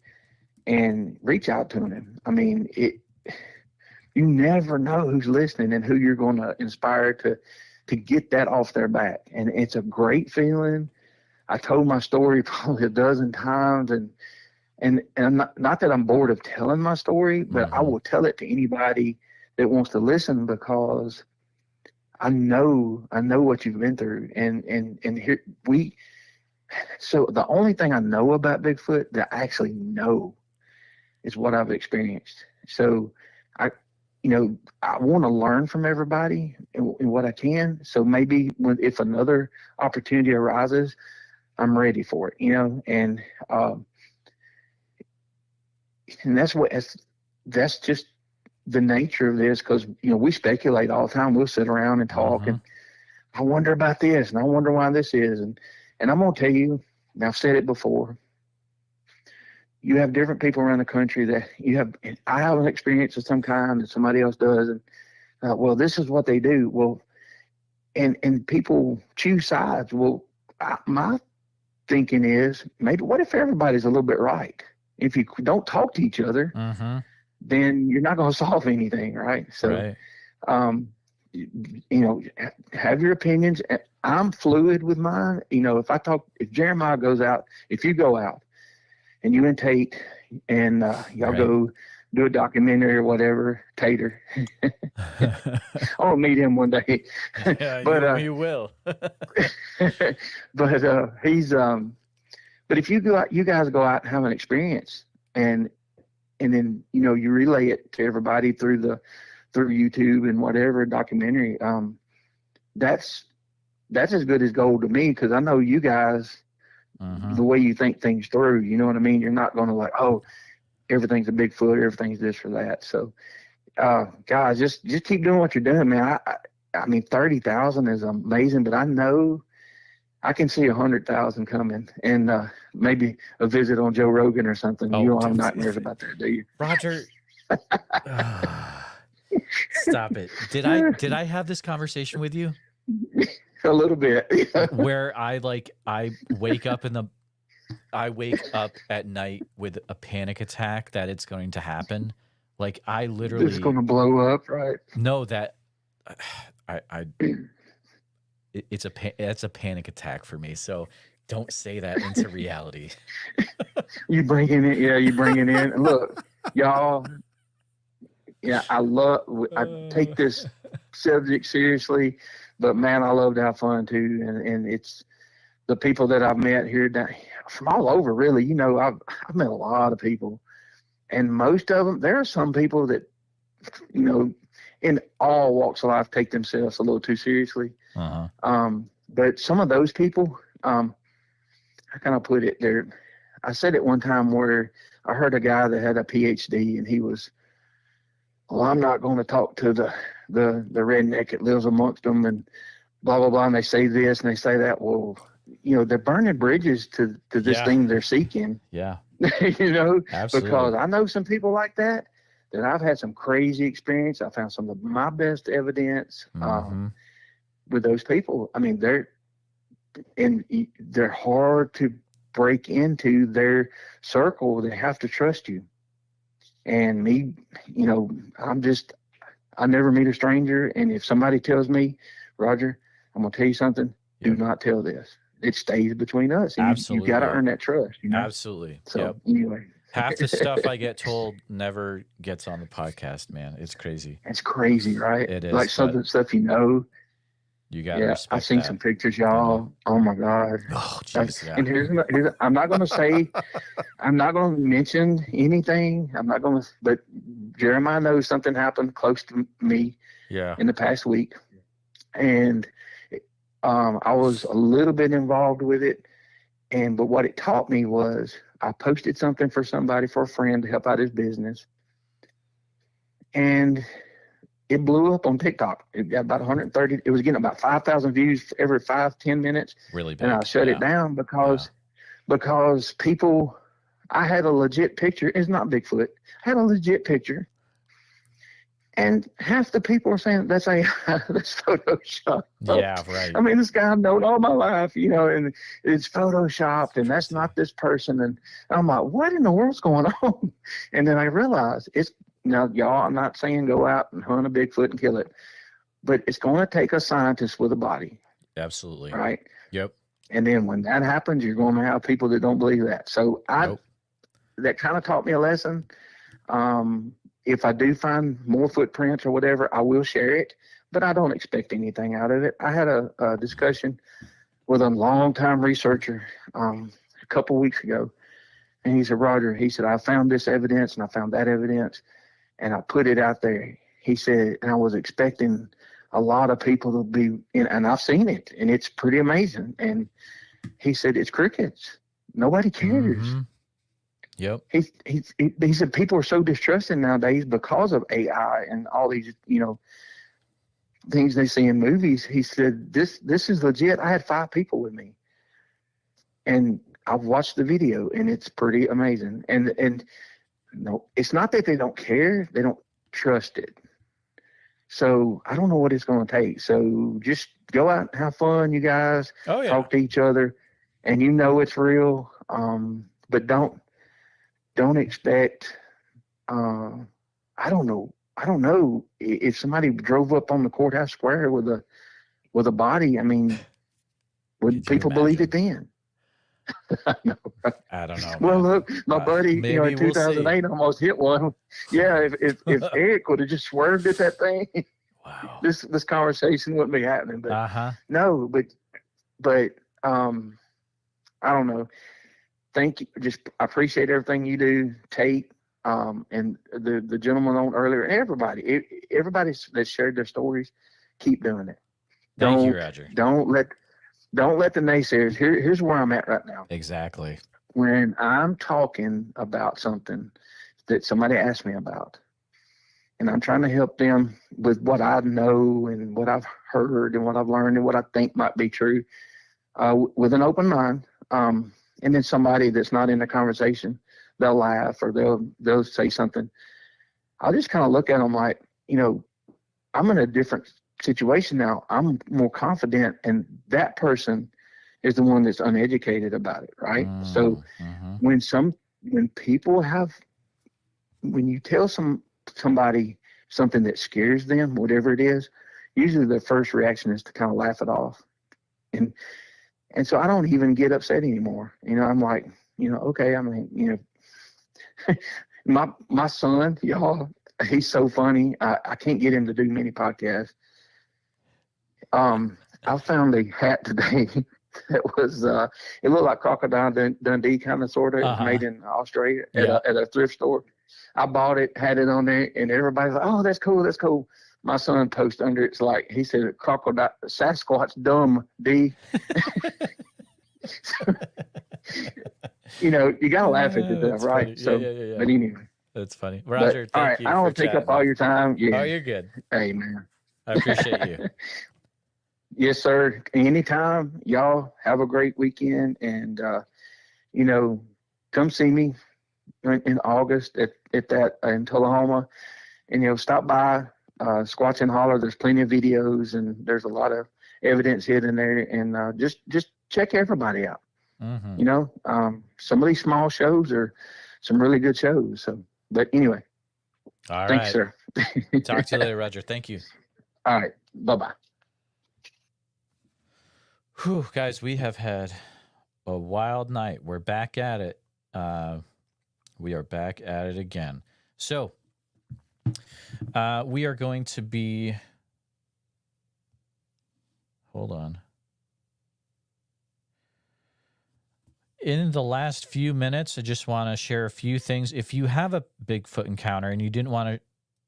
And reach out to him. I mean, you never know who's listening and who you're going to inspire to get that off their back. And it's a great feeling. I told my story probably a dozen times, and not that I'm bored of telling my story, but I will tell it to anybody that wants to listen, because I know what you've been through. And here so the only thing I know about Bigfoot that I actually know is what I've experienced. So I want to learn from everybody and what I can. So maybe if another opportunity arises, I'm ready for it, and that's just the nature of this, because, we speculate all the time. We'll sit around and talk and I wonder about this and I wonder why this is. And I'm going to tell you, and I've said it before, you have different people around the country that I have an experience of some kind and somebody else does. And, well, this is what they do. Well, and people choose sides. Well, my thinking is, maybe what if everybody's a little bit right? If you don't talk to each other, then you're not going to solve anything, right? So, have your opinions. I'm fluid with mine. If Jeremiah goes out, if you go out and you and Tate and y'all go do a documentary or whatever, Tater. I want to meet him one day. Yeah, but you will. But he's but if you guys go out and have an experience, and then you relay it to everybody through YouTube and whatever documentary, that's as good as gold to me, because I know you guys, the way you think things through. You know what I mean? You're not going to like, oh, everything's a Bigfoot, everything's this or that. So, guys, just keep doing what you're doing, man. I mean, 30,000 is amazing, but I know I can see 100,000 coming, and maybe a visit on Joe Rogan or something. You don't have nightmares about that, do you? Roger, stop it. Did I have this conversation with you? A little bit. Where I wake up at night with a panic attack that it's going to happen. Like, I literally, it's going to blow up, right? No, that it's a panic attack for me. So don't say that into reality. You bring it in. Look, y'all. Yeah, I take this subject seriously, but man, I love to have fun too. And it's the people that I've met here from all over, really. I've met a lot of people, and most of them, there are some people that, in all walks of life, take themselves a little too seriously. But some of those people, how can I put it there? I said it one time where I heard a guy that had a PhD, and he was, well, I'm not going to talk to the redneck that lives amongst them and blah, blah, blah. And they say this and they say that. Well, they're burning bridges to this thing they're seeking. Yeah. Absolutely. Because I know some people like that I've had some crazy experience. I found some of my best evidence with those people. I mean, they're hard to break into their circle. They have to trust you. And me, I never meet a stranger. And if somebody tells me, Roger, I'm going to tell you something, do not tell this. It stays between us. Absolutely. You got to earn that trust. Absolutely. So anyway. Half the stuff I get told never gets on the podcast, man. It's crazy. It's crazy, right? It is. Like some of the stuff you got to respect I've seen that. some pictures, y'all. Oh my God. Oh, geez, yeah. And here's I'm not going to mention anything. But Jeremiah knows something happened close to me in the past week. And I was a little bit involved with it. But what it taught me was, I posted something for somebody, for a friend, to help out his business. And it blew up on TikTok. It got about 130. It was getting about 5,000 views every 5-10 minutes. Really big. And I shut it down because people, I had a legit picture. It's not Bigfoot. I had a legit picture. And half the people are saying that's AI, that's Photoshop. Yeah, right. I mean, this guy I've known all my life, you know, and it's Photoshopped, and that's not this person. And I'm like, what in the world's going on? And then I realized now, y'all, I'm not saying go out and hunt a Bigfoot and kill it, but it's going to take a scientist with a body. Absolutely. Right? Yep. And then when that happens, you're going to have people that don't believe that. So that kind of taught me a lesson. If I do find more footprints or whatever, I will share it, but I don't expect anything out of it. I had a discussion with a longtime researcher a couple weeks ago, and he said, Roger, he said, I found this evidence and I found that evidence, and I put it out there. He said, and I was expecting a lot of people to be in, and I've seen it, and it's pretty amazing. And he said, it's crickets. Nobody cares. Mm-hmm. Yep. He said people are so distrusting nowadays because of AI and all these, you know, things they see in movies. He said, this is legit. I had 5 people with me, and I've watched the video, and it's pretty amazing. And no, it's not that they don't care. They don't trust it. So I don't know what it's going to take. So just go out and have fun, you guys. Oh, yeah. Talk to each other, and you know it's real. But don't expect. I don't know if somebody drove up on the courthouse square with a body. I mean, would people believe it then? No. I don't know. Well, man. look, my buddy, you know, in we'll 2008 almost hit one. Yeah, if Eric would have just swerved at that thing, wow, this conversation wouldn't be happening. But no, but I don't know. Thank you. I appreciate everything you do, Tate, and the gentleman on earlier, and everybody that shared their stories. Keep doing it. Thank you, Roger. Don't let the naysayers. Here's where I'm at right now. Exactly. When I'm talking about something that somebody asked me about, and I'm trying to help them with what I know and what I've heard and what I've learned and what I think might be true, with an open mind. And then somebody that's not in the conversation, they'll laugh or they'll say something. I'll just kind of look at them like, you know, I'm in a different situation now. I'm more confident, and that person is the one that's uneducated about it, right? So when you tell somebody something that scares them, whatever it is, usually their first reaction is to kind of laugh it off. And so I don't even get upset anymore. You know, I'm like, you know, okay, I mean, you know, my son, y'all, he's so funny. I can't get him to do many podcasts. I found a hat today that was, it looked like Crocodile Dundee kind of sort of. It was made in Australia at a thrift store. I bought it, had it on there, and everybody's like, oh, that's cool, that's cool. My son posted under it's like, he said, crocodile, Sasquatch dumb D. You know, you got to laugh at yourself, right? Funny. So, yeah. But anyway. That's funny. Roger, all right, thank you. I don't want to take up all your time. Yeah. Oh, you're good. Hey, man. I appreciate you. Yes, sir. Anytime. Y'all have a great weekend. And, you know, come see me in August at that in Tullahoma. And, you know, stop by. Squatch and Holler, there's plenty of videos, and there's a lot of evidence hidden there, and just check everybody out. You know, some of these small shows are some really good shows. So, but anyway, all thanks, right. sir. Talk to you later, Roger. Thank you. All right, bye-bye. Whew, guys, we have had a wild night. We're back at it. We are back at it again. So, we are going to be, hold on. In the last few minutes, I just want to share a few things. If you have a Bigfoot encounter and you didn't want to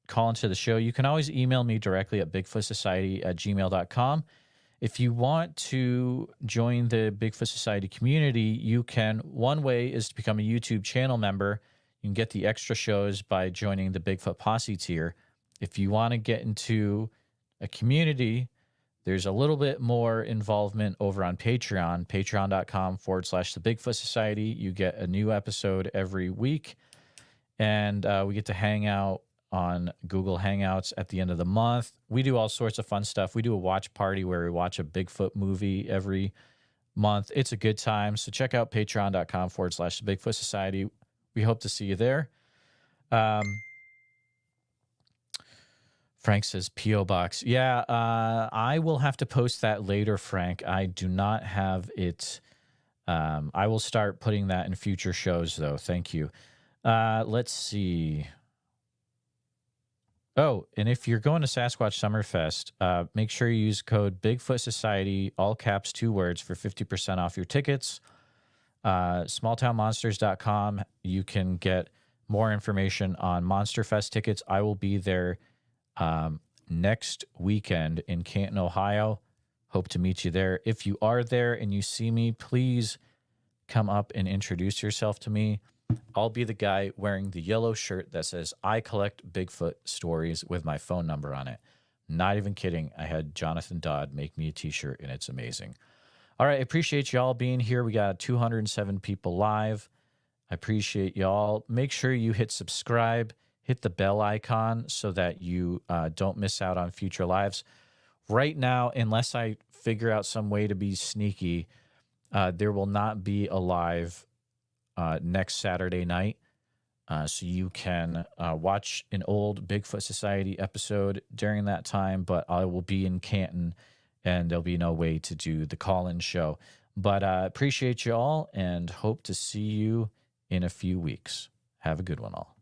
call into the show, you can always email me directly at bigfootsociety@gmail.com. If you want to join the Bigfoot Society community, you can. One way is to become a YouTube channel member. You can get the extra shows by joining the Bigfoot Posse tier. If you want to get into a community There's a little bit more involvement over on Patreon, patreon.com/the Bigfoot Society. You get a new episode every week, and we get to hang out on Google Hangouts at the end of the month. We do all sorts of fun stuff. We do a watch party where we watch a Bigfoot movie every month. It's a good time. So check out patreon.com/the Bigfoot Society. We hope to see you there. Frank says P.O. Box. Yeah, I will have to post that later, Frank. I do not have it. I will start putting that in future shows, though. Thank you. Let's see. Oh, and if you're going to Sasquatch Summerfest, make sure you use code Bigfoot Society, all caps, 2 words, for 50% off your tickets. Smalltownmonsters.com. You can get more information on Monsterfest tickets. I will be there next weekend in Canton, Ohio. Hope to meet you there. If you are there and you see me, please come up and introduce yourself to me. I'll be the guy wearing the yellow shirt that says I collect Bigfoot stories with my phone number on it. Not even kidding. I had Jonathan Dodd make me a t-shirt, and it's amazing. All right. I appreciate y'all being here. We got 207 people live. I appreciate y'all. Make sure you hit subscribe. Hit the bell icon so that you don't miss out on future lives. Right now, unless I figure out some way to be sneaky, there will not be a live next Saturday night. So you can watch an old Bigfoot Society episode during that time, but I will be in Canton, and there'll be no way to do the call-in show. But appreciate you all, and hope to see you in a few weeks. Have a good one, all.